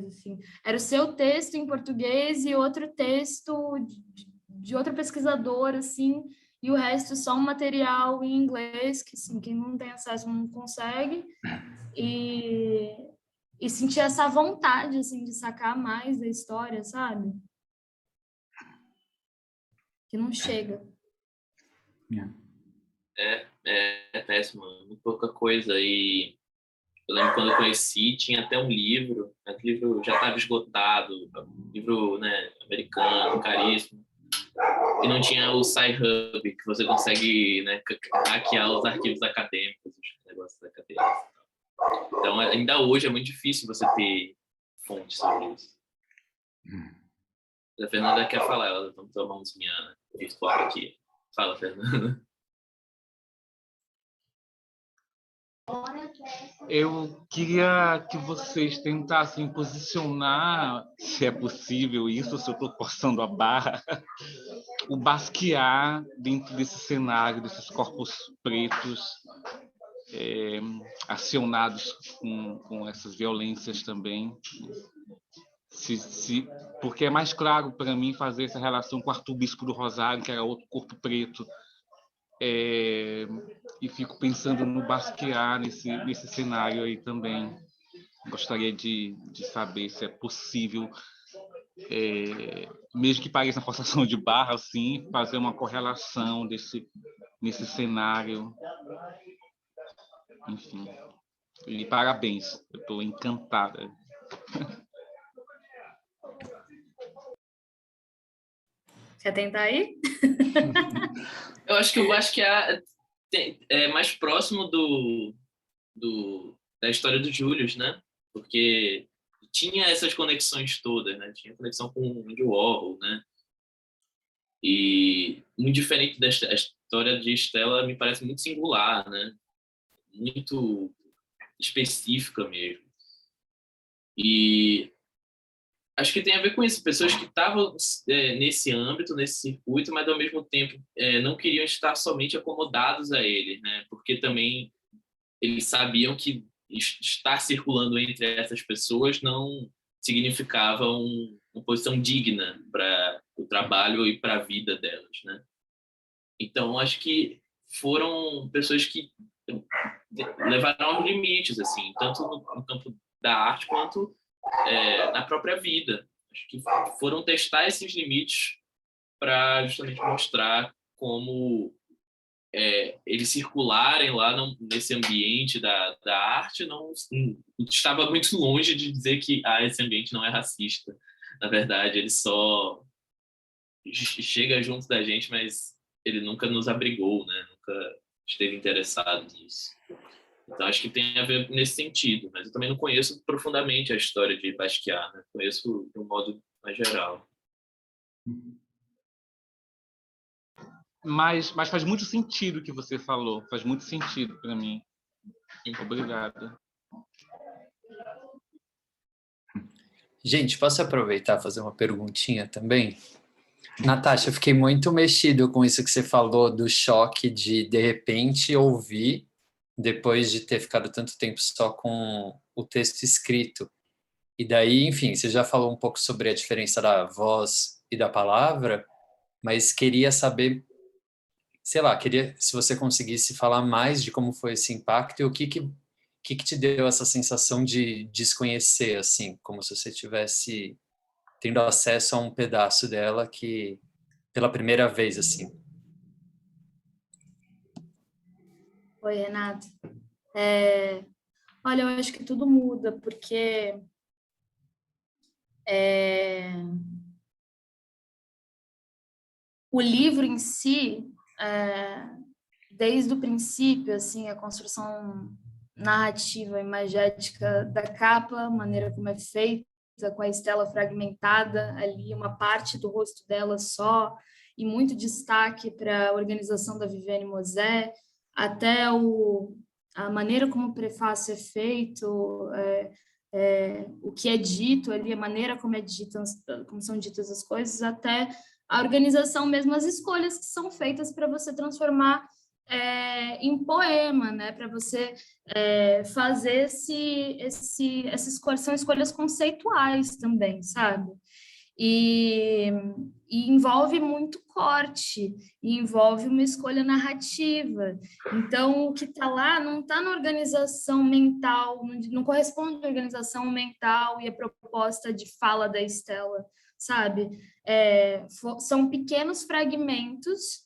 S3: assim. Era o seu texto em português e outro texto de outra pesquisadora, assim, e o resto só um material em inglês, que, assim, quem não tem acesso não consegue. E sentir essa vontade, assim, de sacar mais da história, sabe? Que não chega.
S2: É péssimo, muito pouca coisa. E eu lembro quando eu conheci, tinha até um livro, o livro já estava esgotado, um livro, né, americano, caríssimo, e não tinha o Sci-Hub, que você consegue, né, hackear os arquivos acadêmicos, os negócios acadêmicos. Então, ainda hoje é muito difícil você ter fontes sobre isso. A Fernanda quer falar, ela está tomando minha virtual aqui. Fala, Fernanda.
S4: Eu queria que vocês tentassem posicionar, se é possível isso, se eu estou forçando a barra, o Basquiat dentro desse cenário, desses corpos pretos acionados com essas violências também. Porque é mais claro para mim fazer essa relação com Arthur Bispo do Rosário, que era outro corpo preto, e fico pensando no Basquiat nesse cenário aí também. Gostaria de saber se é possível, mesmo que pareça uma forçação de barra, assim, fazer uma correlação nesse cenário. Enfim, e parabéns, eu estou encantada.
S3: Quer tentar aí?
S2: Eu acho que o Basquiat é mais próximo da história do Julius, né? Porque tinha essas conexões todas, né? Tinha conexão com o Andy Warhol, né? E muito diferente desta a história de Estela, me parece muito singular, né? Muito específica mesmo. E acho que tem a ver com isso, pessoas que estavam nesse âmbito, nesse circuito, mas ao mesmo tempo não queriam estar somente acomodados a ele, né? Porque também eles sabiam que estar circulando entre essas pessoas não significava uma posição digna para o trabalho e para a vida delas, né? Então, acho que foram pessoas que levaram aos limites, assim, tanto no campo da arte quanto na própria vida. Acho que foram testar esses limites para justamente mostrar como eles circularem lá nesse ambiente da arte não estava muito longe de dizer que esse ambiente não é racista. Na verdade, ele só chega junto da gente, mas ele nunca nos abrigou, né? Nunca esteve interessado nisso. Então, acho que tem a ver nesse sentido, mas eu também não conheço profundamente a história de Basquiat, né? Conheço de um modo mais geral.
S4: Mas faz muito sentido o que você falou, faz muito sentido para mim. Obrigado.
S5: Gente, posso aproveitar e fazer uma perguntinha também? Natasha, eu fiquei muito mexido com isso que você falou do choque de repente, ouvir, depois de ter ficado tanto tempo só com o texto escrito. E daí, enfim, você já falou um pouco sobre a diferença da voz e da palavra, mas queria saber, sei lá, queria se você conseguisse falar mais de como foi esse impacto e o que te deu essa sensação de desconhecer, assim, como se você tivesse tendo acesso a um pedaço dela que, pela primeira vez, assim.
S3: Oi, Renato. Olha, eu acho que tudo muda, porque o livro em si, desde o princípio, assim, a construção narrativa, imagética da capa, a maneira como é feita, com a Estela fragmentada ali, uma parte do rosto dela só, e muito destaque para a organização da Viviane Mosé, até a maneira como o prefácio é feito, o que é dito ali, a maneira como como são ditas as coisas, até a organização mesmo, as escolhas que são feitas para você transformar em poema, né? Para você fazer essa escolha, são escolhas conceituais também, sabe? E envolve muito corte, e envolve uma escolha narrativa. Então, o que está lá não está na organização mental, não corresponde à organização mental e à proposta de fala da Estela, sabe? São pequenos fragmentos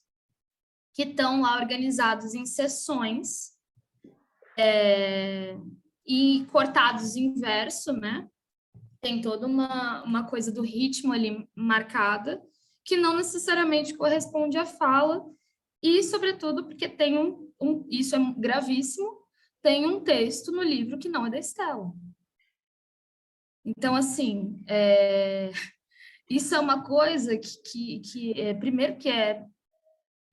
S3: que estão lá organizados em seções e cortados em verso, né? Tem toda uma coisa do ritmo ali marcada, que não necessariamente corresponde à fala, e, sobretudo, porque tem isso é gravíssimo, tem um texto no livro que não é da Estela. Então, assim, isso é uma coisa primeiro, que é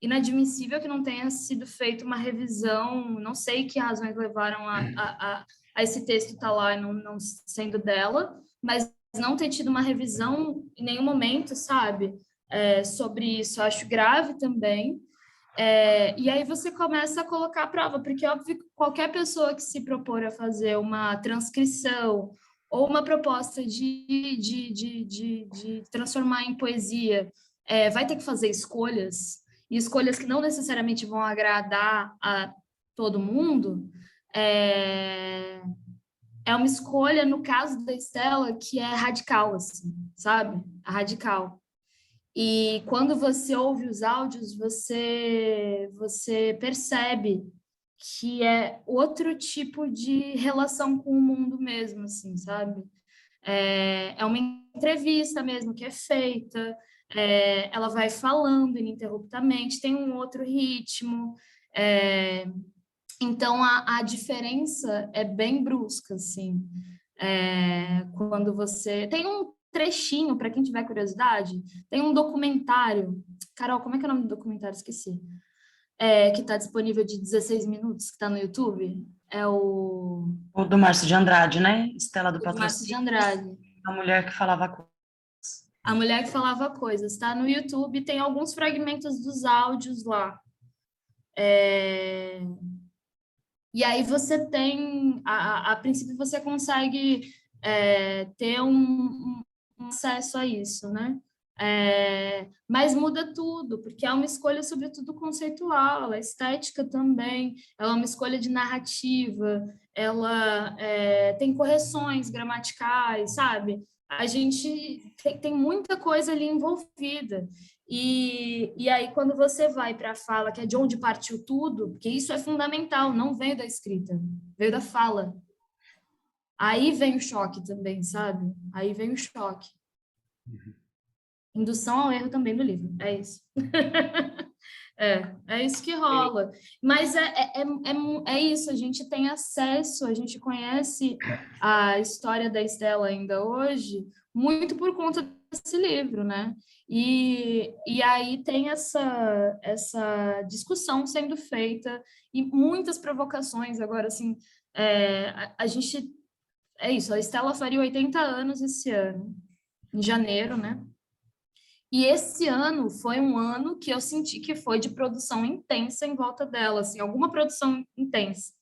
S3: inadmissível que não tenha sido feita uma revisão, não sei que razões levaram a esse texto estar lá e não sendo dela, mas não ter tido uma revisão em nenhum momento, sabe, sobre isso, eu acho grave também. E aí você começa a colocar à prova, porque é óbvio que qualquer pessoa que se propor a fazer uma transcrição ou uma proposta de transformar em poesia, vai ter que fazer escolhas, e escolhas que não necessariamente vão agradar a todo mundo, é uma escolha, no caso da Estela, que é radical, assim, sabe? Radical. E quando você ouve os áudios, você percebe que é outro tipo de relação com o mundo mesmo, assim, sabe? É uma entrevista mesmo que é feita, ela vai falando ininterruptamente, tem um outro ritmo, então a diferença é bem brusca, assim. Quando você... Tem um trechinho, para quem tiver curiosidade, tem um documentário. Carol, como é que é o nome do documentário? Esqueci. Que está disponível de 16 minutos, que está no YouTube. É o
S6: do Márcio de Andrade, né? Estela do
S3: Márcio de
S6: Patrocínio.
S3: Andrade.
S6: A mulher que falava coisas.
S3: A mulher que falava coisas. Está no YouTube, tem alguns fragmentos dos áudios lá. E aí você tem... A princípio, você consegue ter um acesso a isso, né? Mas muda tudo, porque é uma escolha, sobretudo, conceitual, a estética também, ela é uma escolha de narrativa, ela tem correções gramaticais, sabe? A gente tem muita coisa ali envolvida. E aí, quando você vai para a fala, que é de onde partiu tudo, porque isso é fundamental, não veio da escrita, veio da fala. Aí vem o choque também, sabe? Aí vem o choque. Indução ao erro também do livro, é isso. É isso que rola. Mas é isso, a gente tem acesso, a gente conhece a história da Estela ainda hoje, muito por conta desse livro, né? E aí tem essa discussão sendo feita e muitas provocações. Agora, assim, a gente... É isso, a Estela faria 80 anos esse ano, em janeiro, né? E esse ano foi um ano que eu senti que foi de produção intensa em volta dela, assim, alguma produção intensa.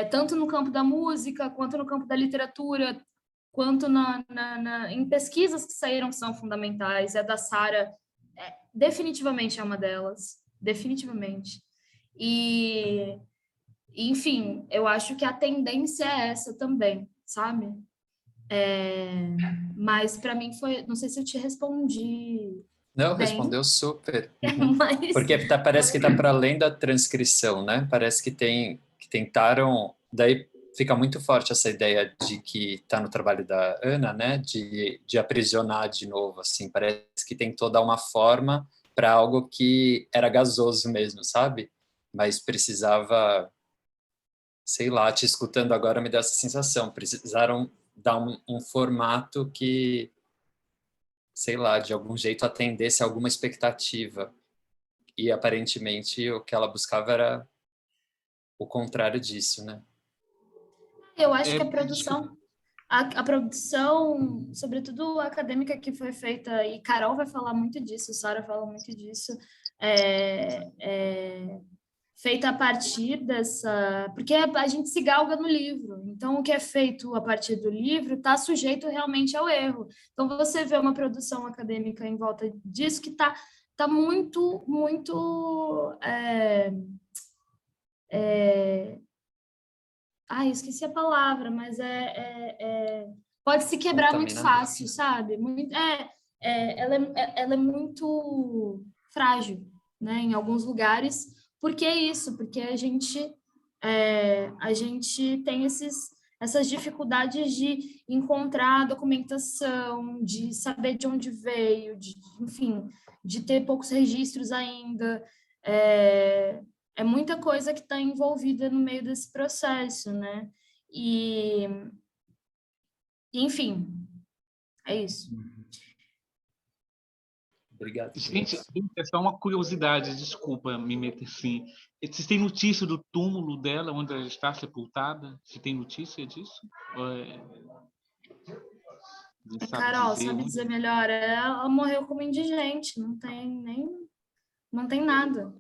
S3: Tanto no campo da música, quanto no campo da literatura, quanto em pesquisas que saíram que são fundamentais. A da Sara definitivamente é uma delas, definitivamente. Enfim, eu acho que a tendência é essa também, sabe? Mas para mim foi... Não sei se eu te respondi
S5: Não,
S3: bem,
S5: respondeu super. Uhum.
S3: mas...
S5: Porque parece que está para além da transcrição, né? Parece que tentaram... Daí fica muito forte essa ideia de que está no trabalho da Ana, né? De aprisionar de novo, assim. Parece que tentou dar uma forma para algo que era gasoso mesmo, sabe? Mas precisava... Sei lá, te escutando agora me deu essa sensação. Precisaram dar um formato que, sei lá, de algum jeito atendesse a alguma expectativa. E aparentemente o que ela buscava era o contrário disso, né?
S3: Eu acho que a produção, sobretudo acadêmica que foi feita, e Carol vai falar muito disso, Sara fala muito disso, feita a partir dessa... Porque a gente se galga no livro, então o que é feito a partir do livro está sujeito realmente ao erro. Então você vê uma produção acadêmica em volta disso que tá muito, muito... esqueci a palavra, mas pode se quebrar muito fácil, sabe? Ela é muito frágil, né? Em alguns lugares. Por que isso? Porque a gente tem essas dificuldades de encontrar documentação, de saber de onde veio, enfim, de ter poucos registros ainda. É muita coisa que está envolvida no meio desse processo, né? Enfim, é isso.
S5: Obrigado.
S4: Gente, é só uma curiosidade, desculpa me meter assim. Vocês têm notícia do túmulo dela, onde ela está sepultada? Você tem notícia disso?
S3: Carol, sabe dizer melhor? Ela morreu como indigente, não tem nada.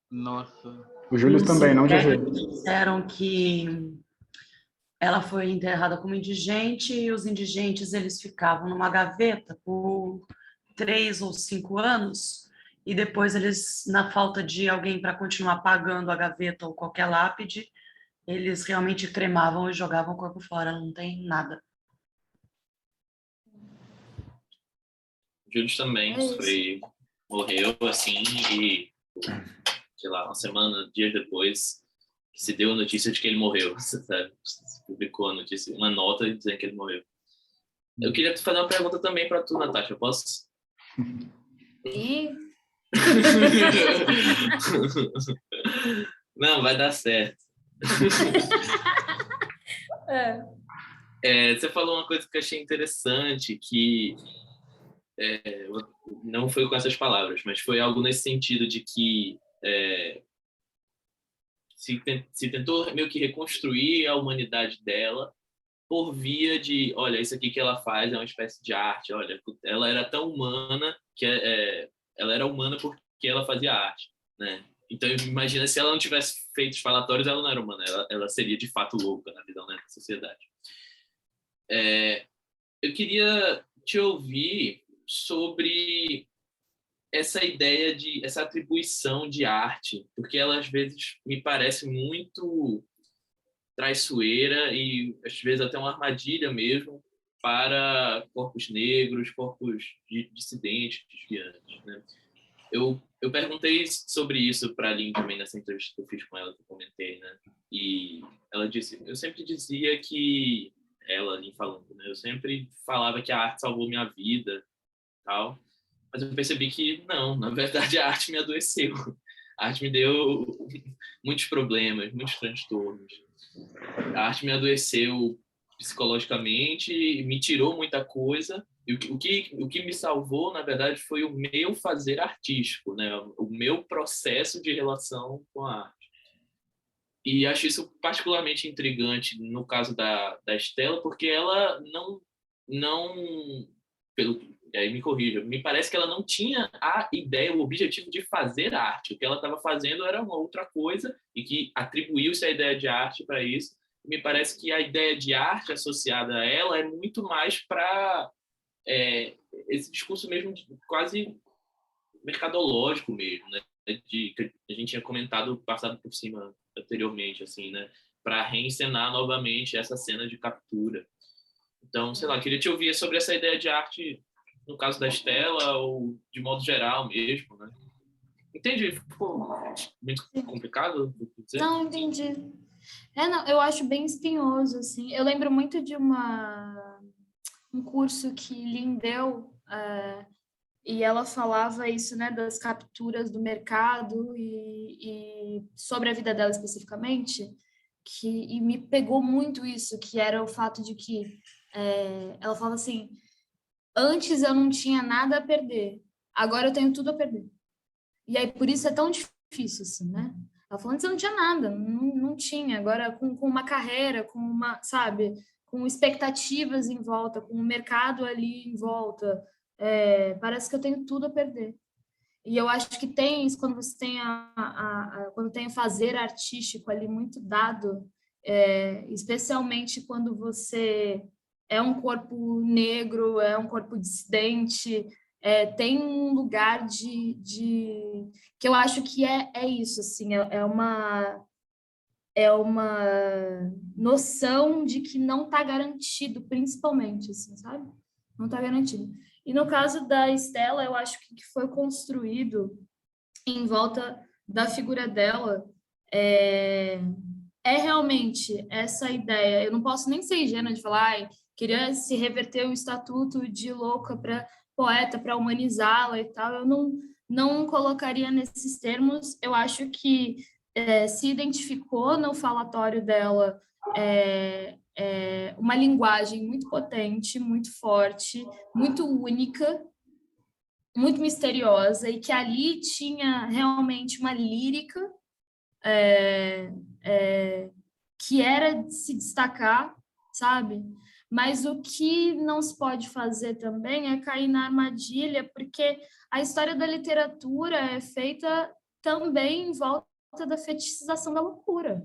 S4: Nossa.
S1: O Júlio também, não, GG?
S6: Disseram que ela foi enterrada como indigente e os indigentes eles ficavam numa gaveta por 3 ou 5 anos e depois eles, na falta de alguém para continuar pagando a gaveta ou qualquer lápide, eles realmente cremavam e jogavam o corpo fora, não tem nada.
S2: O Júlio também morreu assim e, sei lá, uma semana, dias depois, se deu a notícia de que ele morreu, sabe? Se publicou a notícia, uma nota dizendo que ele morreu. Eu queria fazer uma pergunta também para tu, Natasha. Posso?
S3: E
S2: Não, vai dar certo. Você falou uma coisa que eu achei interessante, que não foi com essas palavras, mas foi algo nesse sentido de que se tentou meio que reconstruir a humanidade dela por via de, olha, isso aqui que ela faz é uma espécie de arte, olha, ela era tão humana que ela era humana porque ela fazia arte, né? Então, imagina, se ela não tivesse feito os falatórios, ela não era humana, ela seria de fato louca na visão, né, da sociedade. Eu queria te ouvir sobre essa ideia essa atribuição de arte, porque ela às vezes me parece muito traiçoeira e às vezes até uma armadilha mesmo para corpos negros, corpos dissidentes, desviantes, né? Eu perguntei sobre isso para a Lynn também nessa entrevista que eu fiz com ela, que eu comentei, né? E ela disse, eu sempre dizia que, ela ali falando, né? Eu sempre falava que a arte salvou minha vida, tal. Mas eu percebi que não, na verdade a arte me adoeceu. A arte me deu muitos problemas, muitos transtornos. A arte me adoeceu psicologicamente, me tirou muita coisa. E o que me salvou, na verdade, foi o meu fazer artístico, né? O meu processo de relação com a arte. E acho isso particularmente intrigante no caso da Estela, porque ela aí me corrija, me parece que ela não tinha a ideia, o objetivo de fazer arte. O que ela estava fazendo era uma outra coisa e que atribuiu-se a ideia de arte para isso. Me parece que a ideia de arte associada a ela é muito mais para esse discurso mesmo quase mercadológico mesmo, né? Que a gente tinha comentado, passado por cima anteriormente, assim, né? Para reencenar novamente essa cena de captura. Então, sei lá, queria te ouvir sobre essa ideia de arte no caso da Estela ou de modo geral mesmo, né? Entende? Ficou muito complicado?
S3: Não, entendi. Não, eu acho bem espinhoso, assim. Eu lembro muito de um curso que Lynn deu, e ela falava isso, né, das capturas do mercado e sobre a vida dela especificamente, e me pegou muito isso, que era o fato de que ela falava assim, antes eu não tinha nada a perder, agora eu tenho tudo a perder. E aí, por isso é tão difícil, assim, né? Ela falou, antes eu não tinha nada, não tinha. Agora, com uma carreira, com uma, sabe, com expectativas em volta, com o mercado ali em volta, parece que eu tenho tudo a perder. E eu acho que tem isso, quando você tem quando tem o fazer artístico ali muito dado, especialmente quando você é um corpo negro, é um corpo dissidente, tem um lugar que eu acho que é isso, assim, é uma noção de que não está garantido, principalmente, assim, sabe? Não está garantido. E no caso da Estela, eu acho que foi construído em volta da figura dela realmente essa ideia. Eu não posso nem ser ingênua de falar, queria se reverter o estatuto de louca para poeta, para humanizá-la e tal. Eu não colocaria nesses termos. Eu acho que se identificou no falatório dela uma linguagem muito potente, muito forte, muito única, muito misteriosa, e que ali tinha realmente uma lírica que era de se destacar, sabe? Mas o que não se pode fazer também é cair na armadilha, porque a história da literatura é feita também em volta da fetichização da loucura.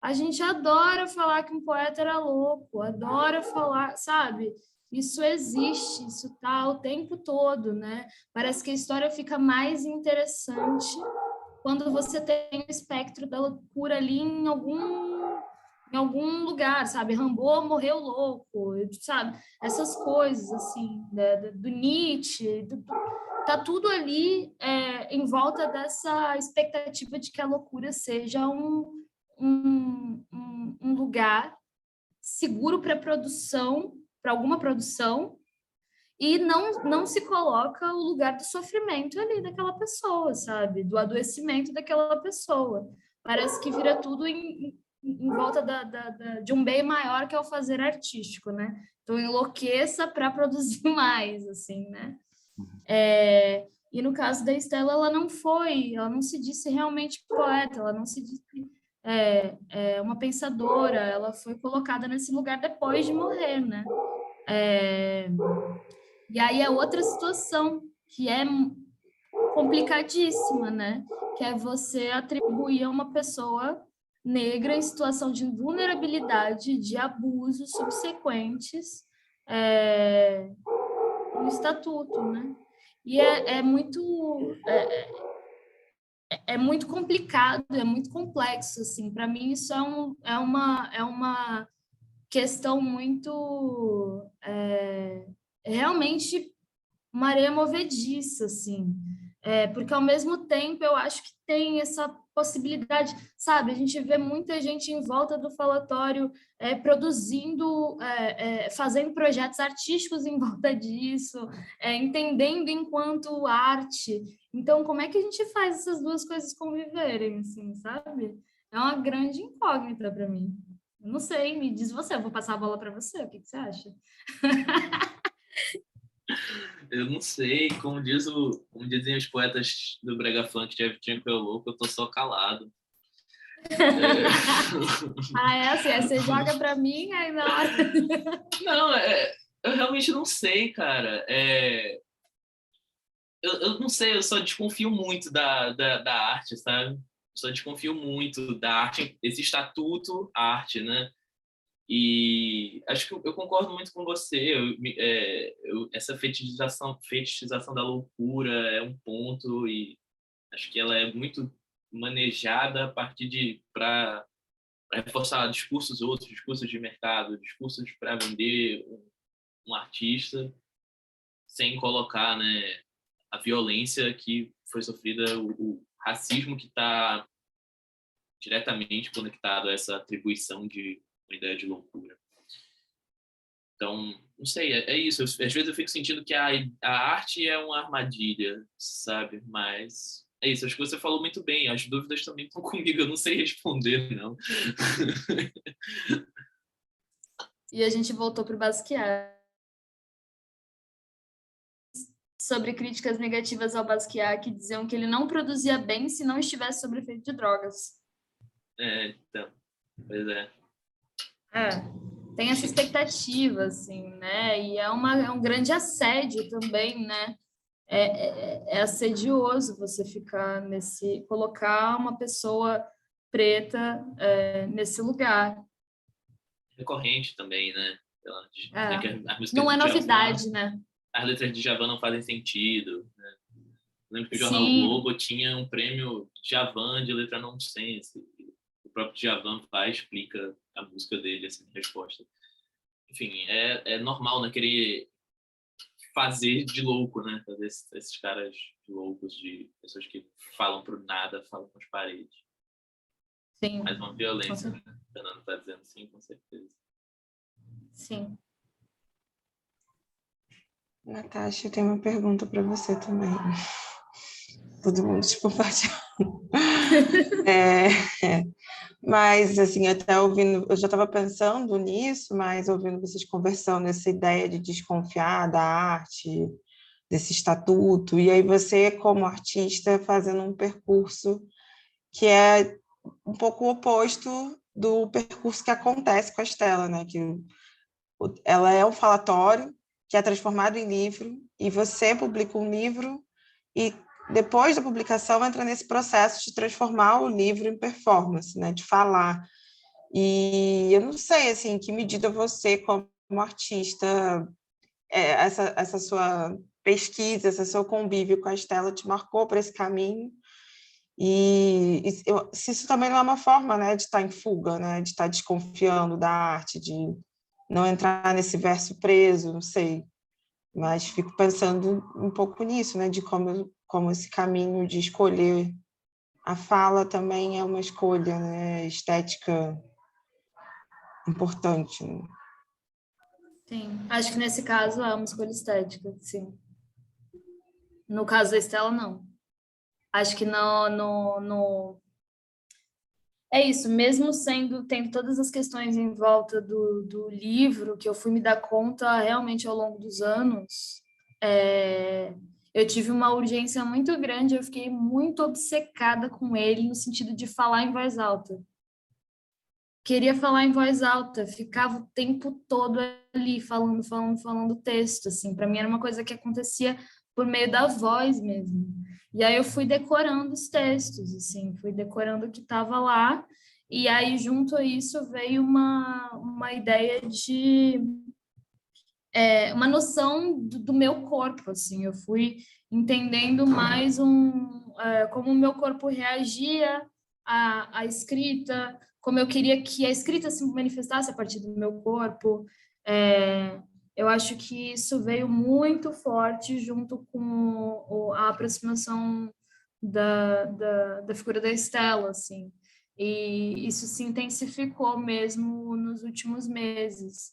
S3: A gente adora falar que um poeta era louco, adora falar, sabe? Isso existe, isso está o tempo todo, né? Parece que a história fica mais interessante quando você tem o espectro da loucura ali em algum lugar, sabe? Rimbaud morreu louco, sabe? Essas coisas, assim, do Nietzsche, tá tudo ali em volta dessa expectativa de que a loucura seja um lugar seguro para produção alguma produção e não se coloca o lugar do sofrimento ali daquela pessoa, sabe? Do adoecimento daquela pessoa. Parece que vira tudo em volta de um bem maior, que é o fazer artístico, né? Então, enlouqueça para produzir mais, assim, né? E no caso da Estela, ela não se disse realmente poeta, ela não se disse uma pensadora, ela foi colocada nesse lugar depois de morrer, né? E aí é outra situação que é complicadíssima, né? Que é você atribuir a uma pessoa negra em situação de vulnerabilidade, de abusos subsequentes no estatuto, né? E é muito complicado, é muito complexo, assim. Para mim, isso é uma questão muito realmente uma areia movediça, assim. Porque, ao mesmo tempo, eu acho que tem essa possibilidade, sabe? A gente vê muita gente em volta do falatório produzindo, fazendo projetos artísticos em volta disso, entendendo enquanto arte. Então, como é que a gente faz essas duas coisas conviverem, assim, sabe? É uma grande incógnita para mim. Não sei, me diz você, eu vou passar a bola para você, o que você acha?
S2: Eu não sei, como dizem os poetas do Brega Funk de Evitinho Louco, eu tô só calado.
S3: Assim, aí você joga para mim, aí na hora...
S2: Não, eu realmente não sei, cara. Eu não sei, eu só desconfio muito da arte, sabe? Só desconfio muito da arte, esse estatuto arte, né? E acho que eu concordo muito com você. Essa fetichização da loucura é um ponto, e acho que ela é muito manejada a partir para reforçar discursos de mercado, discursos para vender um artista, sem colocar, né, a violência que foi sofrida, o racismo que está diretamente conectado a essa atribuição de uma ideia de loucura. Então, não sei, é isso. Às vezes eu fico sentindo que a arte é uma armadilha, sabe? Mas é isso, acho que você falou muito bem. As dúvidas também estão comigo, eu não sei responder, não.
S3: E a gente voltou para o Basquiat. Sobre críticas negativas ao Basquiat, que diziam que ele não produzia bem se não estivesse sob efeito de drogas.
S2: Então, pois é.
S3: Tem essa expectativa, assim, né? E é um grande assédio também, né? É assedioso você colocar uma pessoa preta nesse lugar.
S2: Recorrente também, né?
S3: Não é novidade, né?
S2: As letras de Djavan não fazem sentido, né? Lembro que o Jornal
S3: Sim.
S2: Globo tinha um prêmio Djavan de letra nonsense. O próprio Djavan explica a música dele, assim, resposta. Enfim, é normal, né? Querer fazer de louco, né? Fazer esses caras de loucos, de pessoas que falam pro nada, falam com as paredes.
S3: Sim.
S2: Mais uma violência, né? O Fernando está dizendo, sim, com certeza.
S3: Sim.
S7: Natasha, eu tenho uma pergunta para você também. Todo mundo te compartilhando. Mas, assim, até ouvindo, eu já estava pensando nisso, mas ouvindo vocês conversando, essa ideia de desconfiar da arte, desse estatuto, e aí você, como artista, fazendo um percurso que é um pouco o oposto do percurso que acontece com a Estela, né? Que ela é um falatório que é transformado em livro, e você publica um livro e depois da publicação entra nesse processo de transformar o livro em performance, né, de falar. E eu não sei, assim, em que medida você, como artista, essa sua pesquisa, esse seu convívio com a Estela te marcou para esse caminho, e se isso também não é uma forma, né, de estar em fuga, né, de estar desconfiando da arte, de não entrar nesse verso preso, não sei. Mas fico pensando um pouco nisso, né, de como esse caminho de escolher a fala também é uma escolha, né, estética importante. Né?
S3: Sim, acho que nesse caso é uma escolha estética, sim. No caso da Estela, não. Acho que é isso, mesmo tendo todas as questões em volta do livro, que eu fui me dar conta realmente ao longo dos anos, eu tive uma urgência muito grande, eu fiquei muito obcecada com ele, no sentido de falar em voz alta. Queria falar em voz alta, ficava o tempo todo ali, falando o texto, assim. Para mim era uma coisa que acontecia por meio da voz mesmo. E aí eu fui decorando os textos, assim, fui decorando o que estava lá, e aí junto a isso veio uma ideia de uma noção do meu corpo, assim, eu fui entendendo mais como o meu corpo reagia à escrita, como eu queria que a escrita se manifestasse a partir do meu corpo. Eu acho que isso veio muito forte junto com a aproximação da figura da Estela, assim, e isso se intensificou mesmo nos últimos meses.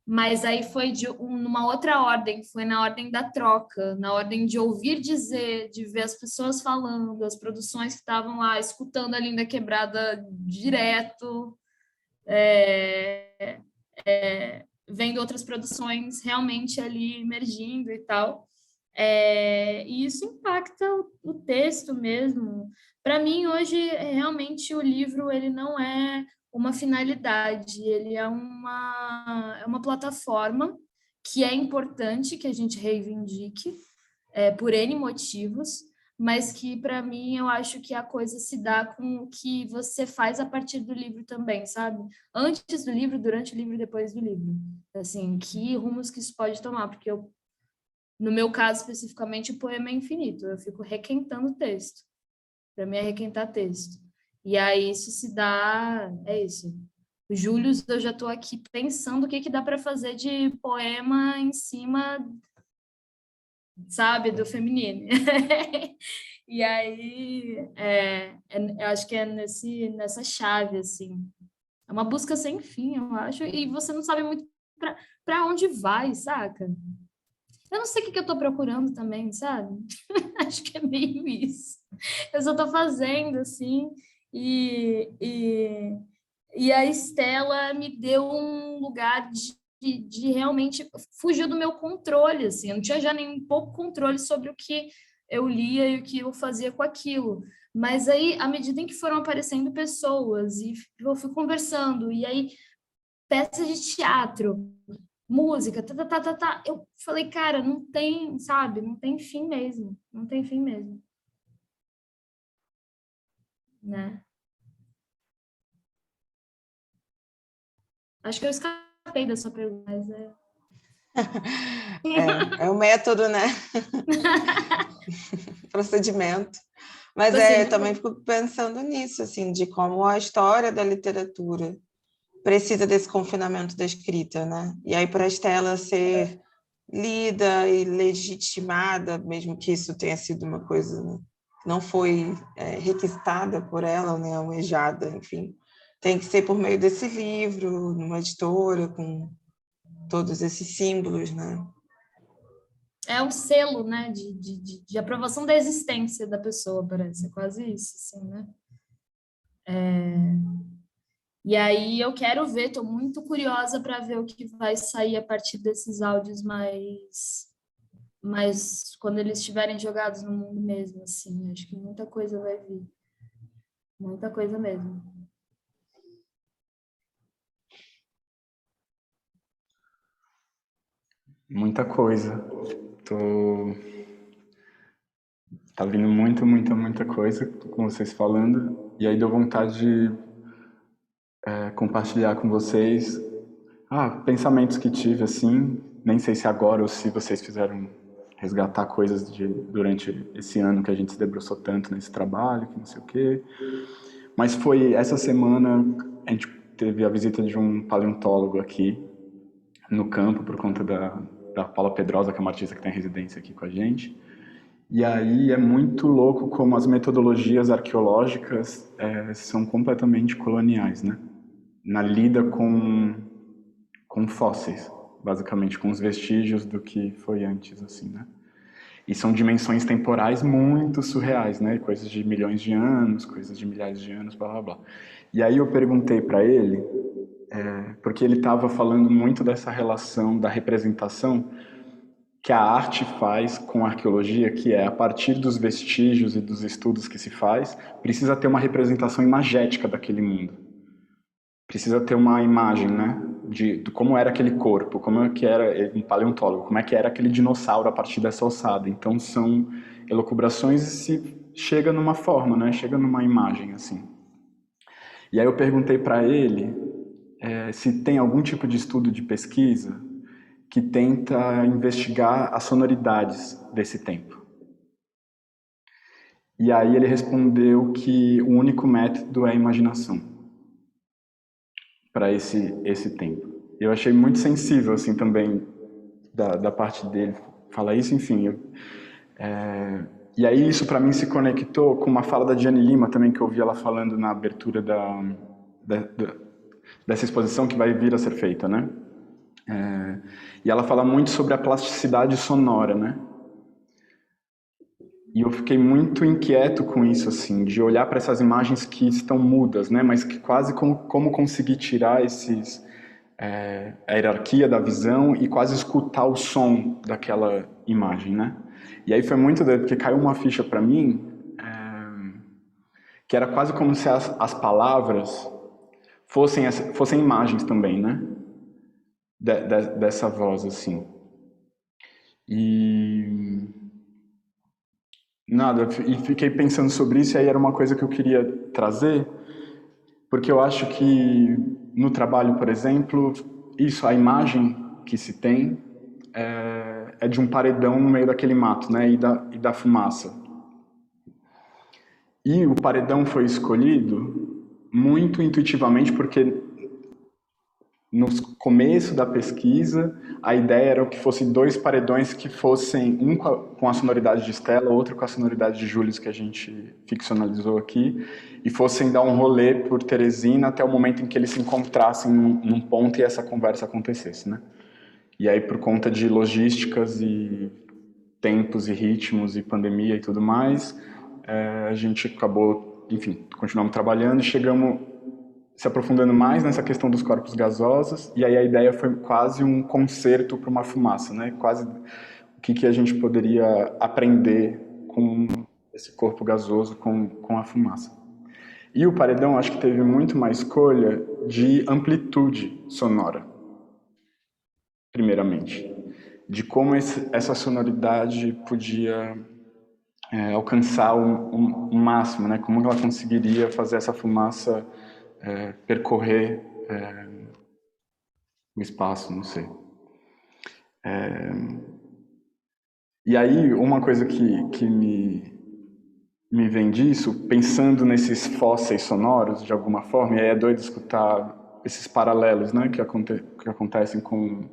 S3: Mas aí foi numa outra ordem, foi na ordem da troca, na ordem de ouvir dizer, de ver as pessoas falando, as produções que estavam lá, escutando a Linda Quebrada direto, vendo outras produções realmente ali emergindo e tal. E isso impacta o texto mesmo. Para mim, hoje, realmente, o livro ele não é uma finalidade, ele é uma plataforma que é importante que a gente reivindique por N motivos, mas que, para mim, eu acho que a coisa se dá com o que você faz a partir do livro também, sabe? Antes do livro, durante o livro e depois do livro. Assim, que rumos que isso pode tomar, porque no meu caso, especificamente, o poema é infinito. Eu fico requentando o texto. Para mim é requentar texto. E aí isso se dá... É isso. O Júlio, eu já estou aqui pensando o que dá para fazer de poema em cima, sabe, do feminino. E aí, eu acho que é nessa chave, assim. É uma busca sem fim, eu acho. E você não sabe muito para onde vai, saca? Eu não sei o que eu estou procurando também, sabe? Acho que é meio isso. Eu só estou fazendo, assim, e a Estela me deu um lugar de realmente... Fugiu do meu controle, assim. Eu não tinha já nem um pouco controle sobre o que eu lia e o que eu fazia com aquilo. Mas aí, à medida em que foram aparecendo pessoas, e eu fui conversando, e aí peças de teatro, música, tá. Eu falei, cara, não tem, sabe? Não tem fim mesmo. Não tem fim mesmo. Né? Acho que eu escapei da sua pergunta, mas
S7: É o método, né? Procedimento. Mas
S3: Procedimento.
S7: também fico pensando nisso, assim, de como a história da literatura precisa desse confinamento da escrita, né? E aí, para a Estela ser lida e legitimada, mesmo que isso tenha sido uma coisa, né, que não foi requisitada por ela, né, almejada, enfim, tem que ser por meio desse livro, numa editora, com todos esses símbolos, né?
S3: É um selo, né, de aprovação da existência da pessoa, parece. É quase isso, assim, né? E aí eu quero ver, estou muito curiosa para ver o que vai sair a partir desses áudios mais quando eles estiverem jogados no mundo mesmo, assim. Acho que muita coisa vai vir. Muita coisa mesmo.
S1: Muita coisa. Tá vindo muita coisa com vocês falando. E aí deu vontade de compartilhar com vocês pensamentos que tive, assim. Nem sei se agora ou se vocês fizeram resgatar coisas durante esse ano que a gente se debruçou tanto nesse trabalho, que não sei o quê. Mas foi essa semana, a gente teve a visita de um paleontólogo aqui no campo, por conta da Paula Pedrosa, que é uma artista que tem residência aqui com a gente. E aí é muito louco como as metodologias arqueológicas são completamente coloniais, né? Na lida com com fósseis, basicamente, com os vestígios do que foi antes, assim, né? E são dimensões temporais muito surreais, né? Coisas de milhões de anos, coisas de milhares de anos, blá, blá, blá. E aí eu perguntei para ele, porque ele estava falando muito dessa relação da representação que a arte faz com a arqueologia, que é, a partir dos vestígios e dos estudos que se faz, precisa ter uma representação imagética daquele mundo. Precisa ter uma imagem, né, de como era aquele corpo, como é que era um paleontólogo, como é que era aquele dinossauro a partir dessa ossada. Então são elucubrações e se chega numa forma, né, chega numa imagem, assim. E aí eu perguntei para ele se tem algum tipo de estudo de pesquisa que tenta investigar as sonoridades desse tempo. E aí ele respondeu que o único método é a imaginação para esse tempo. Eu achei muito sensível, assim, também, da parte dele falar isso, enfim. E aí isso, para mim, se conectou com uma fala da Diane Lima também, que eu ouvi ela falando na abertura dessa exposição que vai vir a ser feita, né? E ela fala muito sobre a plasticidade sonora, né? E eu fiquei muito inquieto com isso, assim, de olhar para essas imagens que estão mudas, né? Mas que quase como conseguir tirar a hierarquia da visão e quase escutar o som daquela imagem, né? E aí foi muito doido, porque caiu uma ficha para mim, que era quase como se as palavras fossem imagens também, né? Dessa voz, assim. E nada, e fiquei pensando sobre isso, e aí era uma coisa que eu queria trazer, porque eu acho que no trabalho, por exemplo, a imagem que se tem é de um paredão no meio daquele mato, né, e da fumaça. E o paredão foi escolhido muito intuitivamente, porque no começo da pesquisa, a ideia era que fossem 2 paredões que fossem, um com a sonoridade de Stella, outro com a sonoridade de Julius, que a gente ficcionalizou aqui, e fossem dar um rolê por Teresina até o momento em que eles se encontrassem num ponto e essa conversa acontecesse, né? E aí, por conta de logísticas e tempos e ritmos e pandemia e tudo mais, a gente acabou, enfim, continuamos trabalhando e chegamos se aprofundando mais nessa questão dos corpos gasosos, e aí a ideia foi quase um concerto para uma fumaça, né? Quase o que a gente poderia aprender com esse corpo gasoso, com a fumaça. E o paredão, acho que teve muito uma escolha de amplitude sonora, primeiramente. De como essa sonoridade podia alcançar o máximo, né? Como ela conseguiria fazer essa fumaça percorrer o espaço, não sei. E aí, uma coisa que me vem disso, pensando nesses fósseis sonoros, de alguma forma, e aí é doido escutar esses paralelos, né, que acontecem com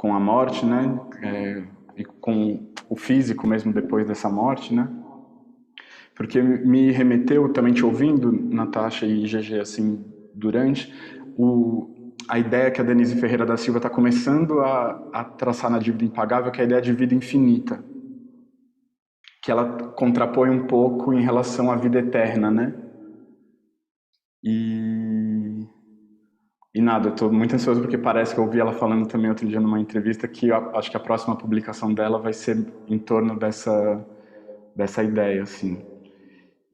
S1: a morte, né, e com o físico mesmo depois dessa morte, né, porque me remeteu, também te ouvindo, Natasha e GG, assim, durante, a ideia que a Denise Ferreira da Silva está começando a traçar na Dívida Impagável, que é a ideia de vida infinita, que ela contrapõe um pouco em relação à vida eterna, né? E nada, eu estou muito ansioso porque parece que eu ouvi ela falando também outro dia numa entrevista que eu acho que a próxima publicação dela vai ser em torno dessa ideia, assim.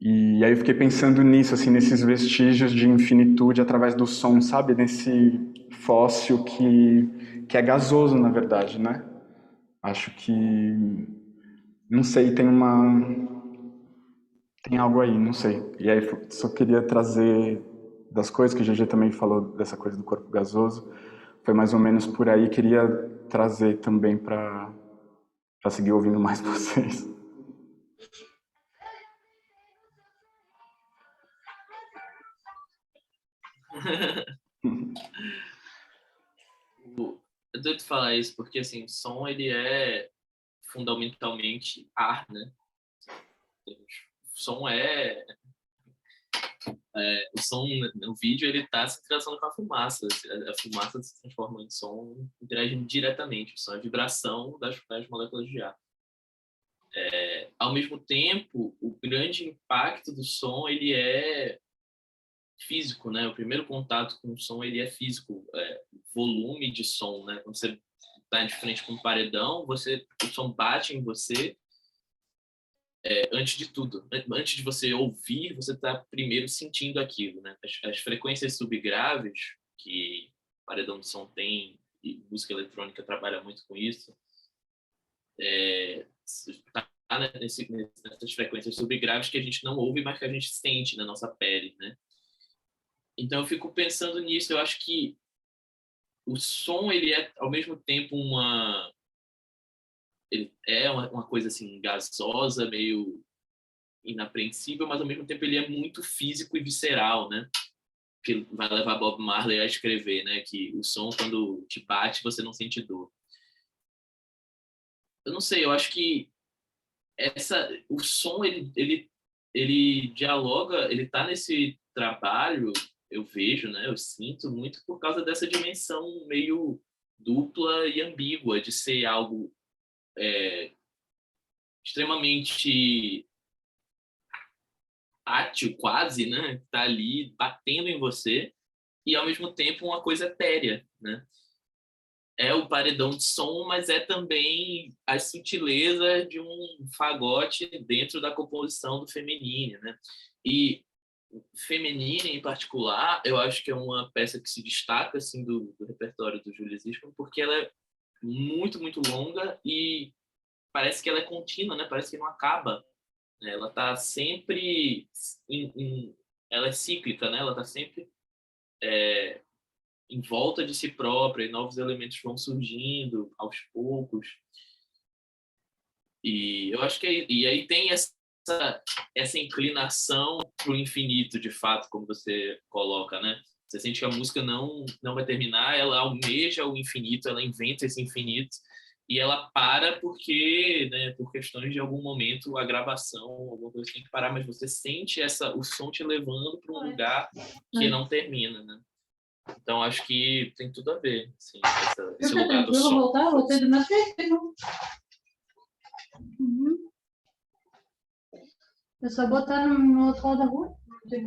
S1: E aí eu fiquei pensando nisso, assim, nesses vestígios de infinitude através do som, sabe? Nesse fóssil que é gasoso, na verdade, né? Acho que, não sei, tem algo aí, não sei. E aí só queria trazer das coisas que o GG também falou, dessa coisa do corpo gasoso, foi mais ou menos por aí, queria trazer também para seguir ouvindo mais vocês.
S2: É doido falar isso, porque assim, o som ele é fundamentalmente ar, né? O som é o som no vídeo ele está se interagindo com a fumaça. A fumaça se transforma em som, interagindo diretamente. O som é a vibração das moléculas de ar. Ao mesmo tempo, o grande impacto do som ele é físico, né? O primeiro contato com o som ele é físico, volume de som, né? Quando você está de frente com um paredão, o som bate em você. Antes de tudo, antes de você ouvir, você está primeiro sentindo aquilo, né? As frequências subgraves que o paredão de som tem, e música eletrônica trabalha muito com isso, está nessas frequências subgraves que a gente não ouve, mas que a gente sente na nossa pele, né? Então eu fico pensando nisso. Eu acho que o som ele é ao mesmo tempo ele é uma coisa assim gasosa, meio inapreensível, mas ao mesmo tempo ele é muito físico e visceral, né? Que vai levar Bob Marley a escrever, né? Que o som quando te bate você não sente dor. Eu não sei, eu acho que o som ele dialoga, ele tá nesse trabalho, eu vejo, né? Eu sinto muito por causa dessa dimensão meio dupla e ambígua de ser algo extremamente tátil, quase, né? Tá ali batendo em você e ao mesmo tempo uma coisa etérea, né? É o paredão de som, mas é também a sutileza de um fagote dentro da composição do Feminine, né? E Feminine, em particular, eu acho que é uma peça que se destaca assim do repertório do Julius Eastman, porque ela é muito, muito longa e parece que ela é contínua, né? Parece que não acaba. Ela está sempre ela é cíclica, né? Ela está sempre em volta de si própria e novos elementos vão surgindo aos poucos. E eu acho que e aí tem essa inclinação para o infinito, de fato, como você coloca, né? Você sente que a música não vai terminar, ela almeja o infinito, ela inventa esse infinito e ela para porque, né, por questões de algum momento a gravação, alguma coisa tem que parar, mas você sente o som te levando para um lugar que não termina, né? Então acho que tem tudo a ver, assim, esse lugar do som.
S8: Voltar, vou ter do meu jeito. Uhum. É só botar no outro lado da rua. Deixa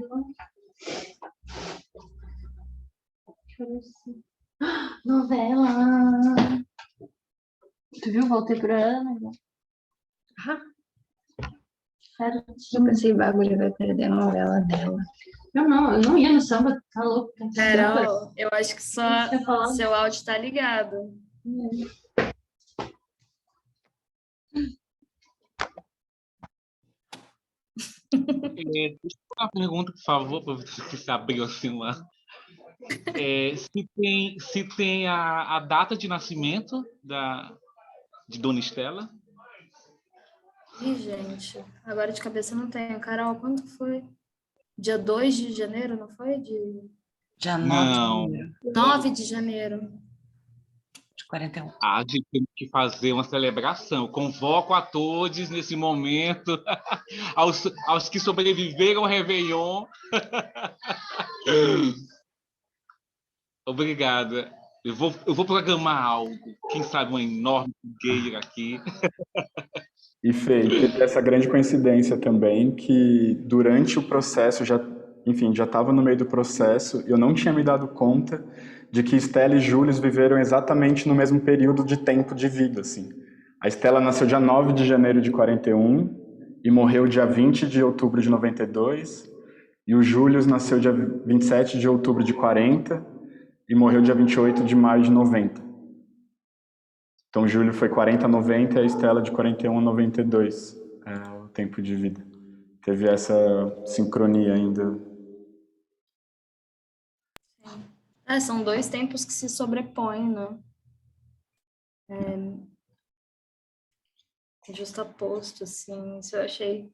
S8: eu ver se... Novela! Tu viu? Voltei pra Ana.
S9: Eu pensei, bagulho vai perder a novela dela.
S8: Não, eu não ia no samba, tá louco.
S3: Carol, eu acho que só
S8: Você falar?
S3: seu áudio tá ligado.
S4: Deixa eu fazer uma pergunta, por favor, para você que se abriu assim lá. Se tem a data de nascimento de Dona Estela?
S3: Ih, gente, agora de cabeça eu não tenho. Carol, quanto foi? Dia 2 de janeiro, não foi?
S6: Dia 9
S4: Não.
S6: de janeiro
S3: 9 de janeiro.
S6: de 41.
S4: A gente tem que fazer uma celebração. Convoco a todos nesse momento, aos que sobreviveram ao Réveillon. Obrigada. Eu vou programar algo. Quem sabe uma enorme fogueira aqui.
S1: E Fê, teve essa grande coincidência também que durante o processo, já estava no meio do processo, eu não tinha me dado conta de que Estela e Július viveram exatamente no mesmo período de tempo de vida, assim. A Estela nasceu dia 9 de janeiro de 41 e morreu dia 20 de outubro de 92, e o Július nasceu dia 27 de outubro de 40 e morreu dia 28 de maio de 90. Então, o Júlio foi 40 a 90 e a Estela de 41 a 92, o tempo de vida. Teve essa sincronia ainda.
S3: São dois tempos que se sobrepõem, né? Justaposto, assim, isso eu achei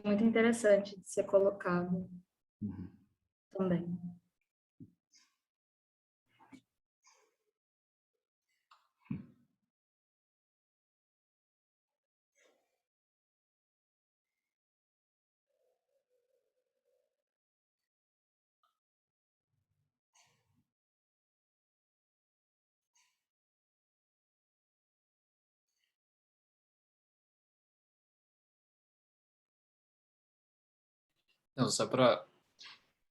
S3: muito interessante de ser colocado também.
S5: Não, só para...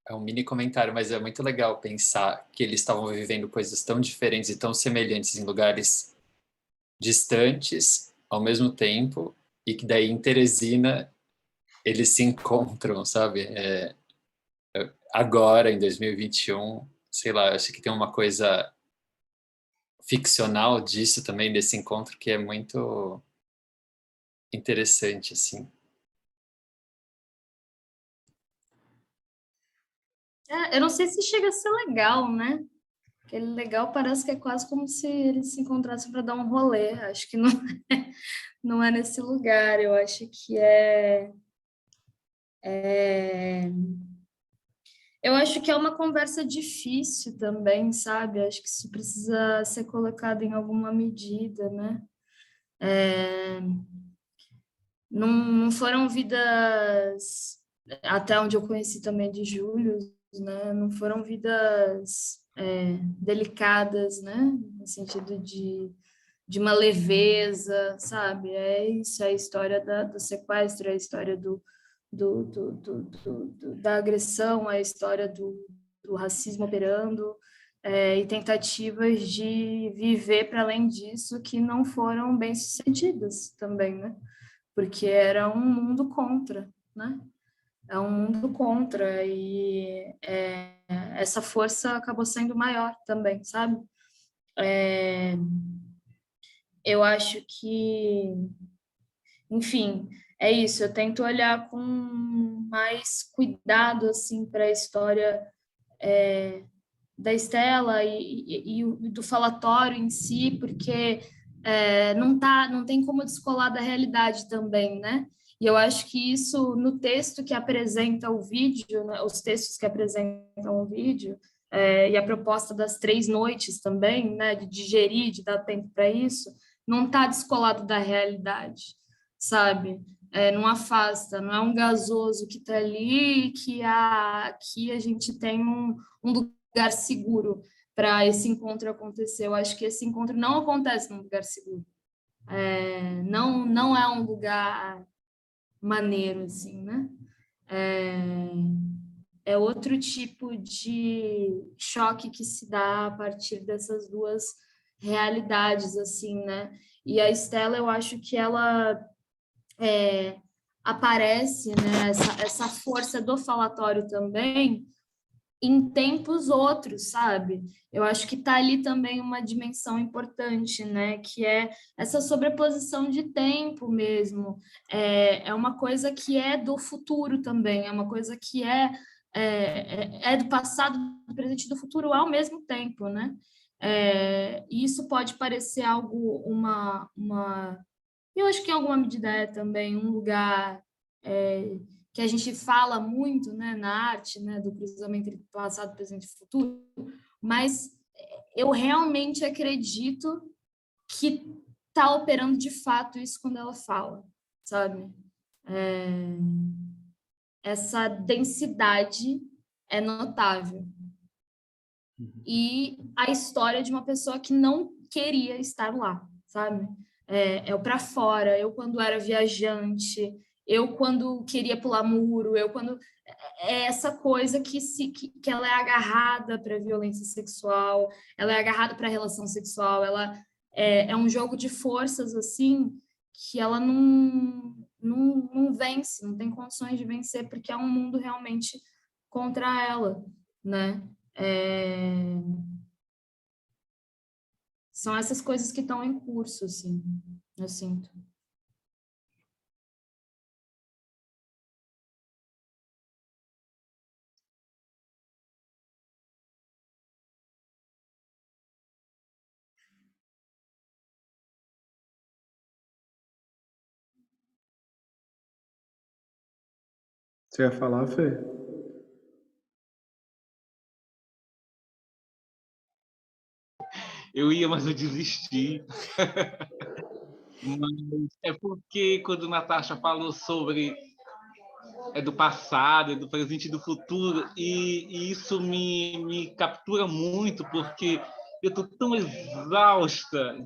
S5: É um mini comentário, mas é muito legal pensar que eles estavam vivendo coisas tão diferentes e tão semelhantes em lugares distantes ao mesmo tempo, e que daí em Teresina eles se encontram, sabe? Agora, em 2021, sei lá, acho que tem uma coisa ficcional disso também, desse encontro, que é muito interessante, assim.
S3: Eu não sei se chega a ser legal, né? Aquele legal parece que é quase como se eles se encontrassem para dar um rolê. Acho que não é, não é nesse lugar. Eu acho que eu acho que é uma conversa difícil também, sabe? Acho que isso precisa ser colocado em alguma medida, né? Não foram vidas, até onde eu conheci também de Júlio, né? Não foram vidas delicadas, né? No sentido de uma leveza, sabe? É isso, é a história do sequestro, é a história da agressão, é a história do racismo operando, e tentativas de viver para além disso que não foram bem-sucedidas também, né? Porque era um mundo contra, né? É um mundo contra, e essa força acabou sendo maior também, sabe? Eu acho que, enfim, é isso. Eu tento olhar com mais cuidado assim para a história da Estela e do falatório em si, porque não tem como descolar da realidade também, né? E eu acho que isso, no texto que apresenta o vídeo, né, os textos que apresentam o vídeo, e a proposta das 3 noites também, né, de digerir, de dar tempo para isso, não está descolado da realidade, sabe? Não afasta, não é um gasoso que está ali, que aqui a gente tem um lugar seguro para esse encontro acontecer. Eu acho que esse encontro não acontece num lugar seguro. Não é um lugar maneiro, assim, né? É outro tipo de choque que se dá a partir dessas duas realidades, assim, né? E a Estela, eu acho que ela aparece, né? Essa força do falatório também, em tempos outros, sabe? Eu acho que está ali também uma dimensão importante, né? Que é essa sobreposição de tempo mesmo. É uma coisa que é do futuro também, é uma coisa que é do passado, do presente e do futuro ao mesmo tempo, né? E isso pode parecer algo, eu acho que em alguma medida é também um lugar que a gente fala muito, né, na arte, né, do cruzamento entre passado, presente e futuro, mas eu realmente acredito que está operando de fato isso quando ela fala, sabe? Essa densidade é notável. E a história de uma pessoa que não queria estar lá, sabe? O para fora, eu quando era viajante, eu quando queria pular muro, eu quando essa coisa que ela é agarrada para a violência sexual, ela é agarrada para a relação sexual, ela é um jogo de forças assim que ela não vence, não tem condições de vencer porque é um mundo realmente contra ela, né? São essas coisas que estão em curso, assim, eu sinto.
S1: Você ia falar, Fê?
S4: Eu ia, mas eu desisti. Mas é porque quando Natasha falou sobre do passado, do presente e do futuro, e isso me captura muito, porque eu estou tão exausta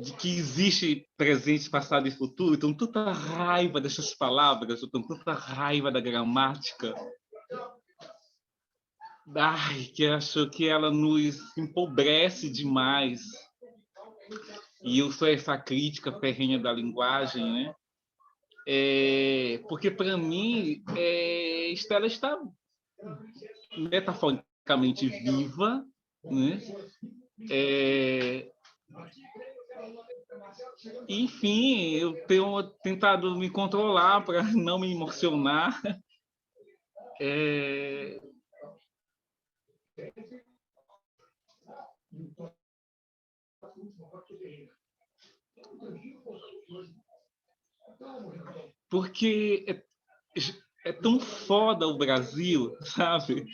S4: de que existe presente, passado e futuro. Eu tenho tanta raiva dessas palavras, eu tenho tanta raiva da gramática. Ai, que acho que ela nos empobrece demais. E eu sou essa crítica ferrenha da linguagem, né? Porque, para mim, Estela está metaforicamente viva, né? Enfim, eu tenho tentado me controlar para não me emocionar. Porque é tão foda o Brasil, sabe?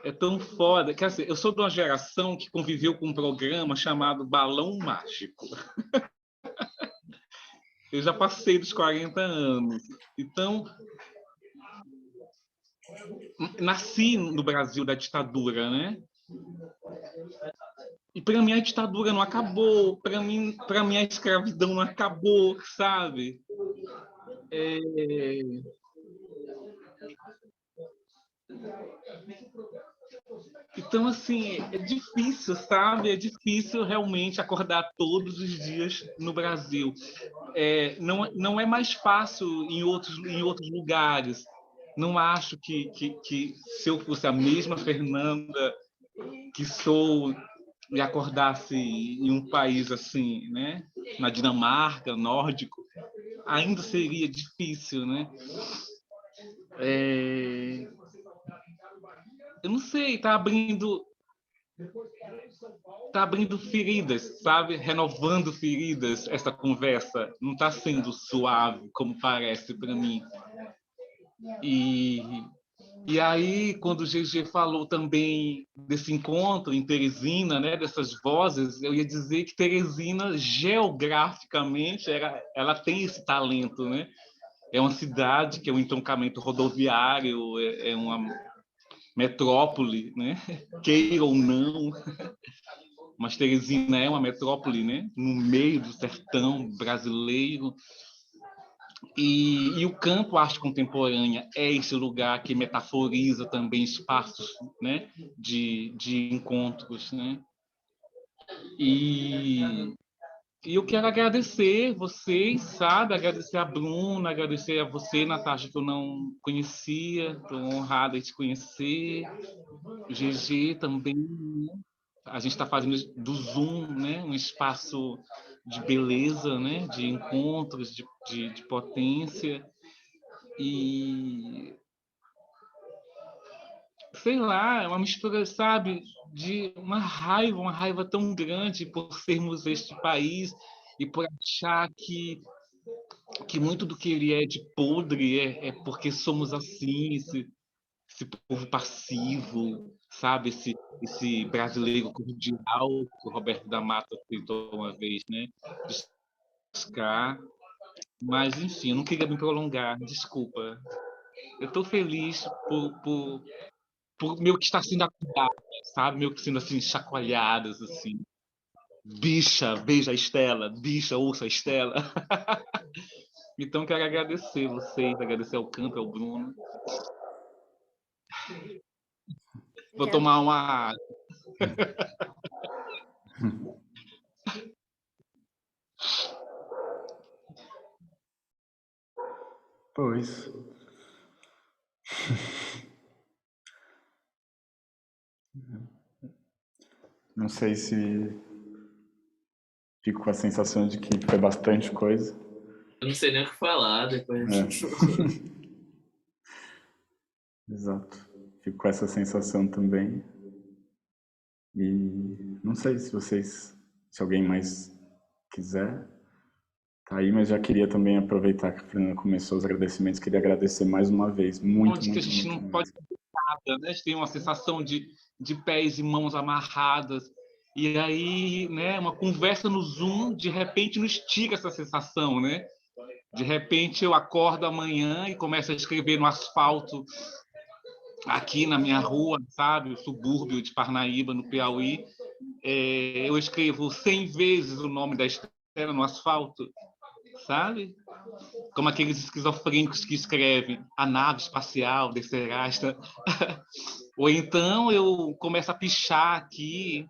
S4: É tão foda. Quer dizer, eu sou de uma geração que conviveu com um programa chamado Balão Mágico. Eu já passei dos 40 anos. Então, nasci no Brasil da ditadura, né? E para mim a ditadura não acabou, para mim a escravidão não acabou, sabe? Então, assim, é difícil, sabe? É difícil realmente acordar todos os dias no Brasil. Não é mais fácil em outros lugares. Não acho que se eu fosse a mesma Fernanda que sou e acordasse em um país assim, né? Na Dinamarca, nórdico, ainda seria difícil, né? Eu não sei, tá abrindo feridas, sabe? Renovando feridas, essa conversa. Não está sendo suave, como parece para mim. E aí, quando o GG falou também desse encontro em Teresina, né, dessas vozes, eu ia dizer que Teresina, geograficamente, ela tem esse talento, né? É uma cidade que é um entroncamento rodoviário, é uma metrópole, né? Queira ou não, mas Teresina é uma metrópole, né? No meio do sertão brasileiro. E o campo arte contemporânea é esse lugar que metaforiza também espaços, né, de encontros, né? E eu quero agradecer vocês, sabe? Agradecer a Bruna, agradecer a você, Natasha, que eu não conhecia, estou honrada de te conhecer. O GG também, né? A gente está fazendo do Zoom, né, um espaço de beleza, né, de encontros, de potência. E sei lá, é uma mistura, sabe, de uma raiva tão grande por sermos este país e por achar que muito do que ele é de podre é porque somos assim, esse povo passivo, sabe, esse brasileiro cordial que o Roberto da Mata citou uma vez, né, de buscar. Mas, enfim, eu não queria me prolongar, desculpa. Eu estou feliz por meio que está sendo acordado, sabe? Meio que sendo assim, chacoalhadas, assim. Bicha, veja a Estela, bicha, ouça a Estela. Então, quero agradecer vocês, agradecer ao Campo, ao Bruno. Vou tomar uma água.
S1: Pois. Não sei se fico com a sensação de que foi bastante coisa.
S2: Eu não sei nem o que falar depois.
S1: Exato. Fico com essa sensação também. E não sei se alguém mais quiser, tá aí, mas já queria também aproveitar que a Fernanda começou os agradecimentos, queria agradecer mais uma vez, muito,
S4: que a gente não pode fazer nada, né? A gente tem uma sensação de pés e mãos amarradas, e aí, né, uma conversa no Zoom, de repente nos tira essa sensação, né? De repente eu acordo amanhã e começo a escrever no asfalto aqui na minha rua, sabe? O subúrbio de Parnaíba, no Piauí, eu escrevo 100 vezes o nome da Estela no asfalto, sabe? Como aqueles esquizofrênicos que escrevem a nave espacial descerá esta... Ou então eu começo a pichar aqui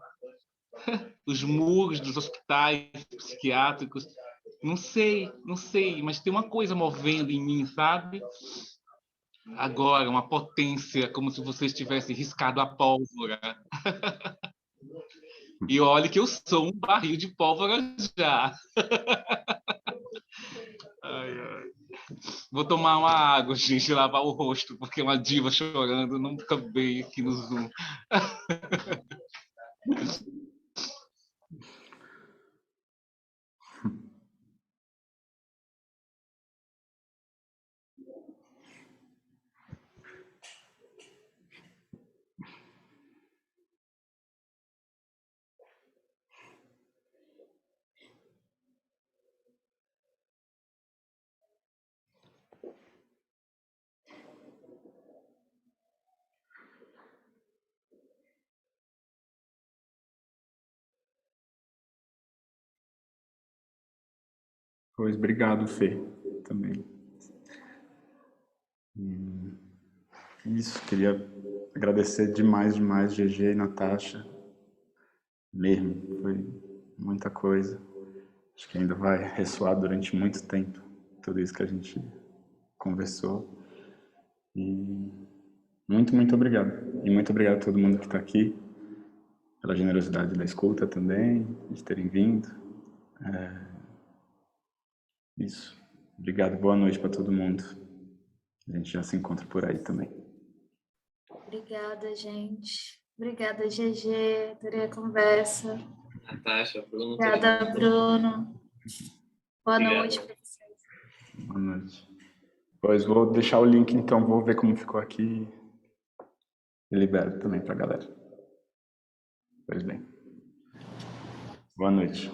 S4: os muros dos hospitais psiquiátricos. Não sei, mas tem uma coisa movendo em mim, sabe? Agora, uma potência, como se você estivesse riscado a pólvora. E olhe que eu sou um barril de pólvora já. Ai, ai. Vou tomar uma água, gente, e lavar o rosto, porque uma diva chorando nunca veio aqui no Zoom.
S1: Pois, obrigado, Fê, também. Isso, queria agradecer demais, GG e Natasha. Mesmo, foi muita coisa. Acho que ainda vai ressoar durante muito tempo tudo isso que a gente conversou. E muito obrigado. E muito obrigado a todo mundo que está aqui, pela generosidade da escuta também, de terem vindo. Isso. Obrigado, boa noite para todo mundo. A gente já se encontra por aí também.
S3: Obrigada, gente. Obrigada, GG. Adorei a conversa.
S2: Natasha, Bruno.
S3: Obrigada, Bruno. Boa
S2: Obrigado.
S3: noite para vocês.
S1: Boa noite. Pois vou deixar o link, então, vou ver como ficou aqui e libero também para a galera. Pois bem. Boa noite.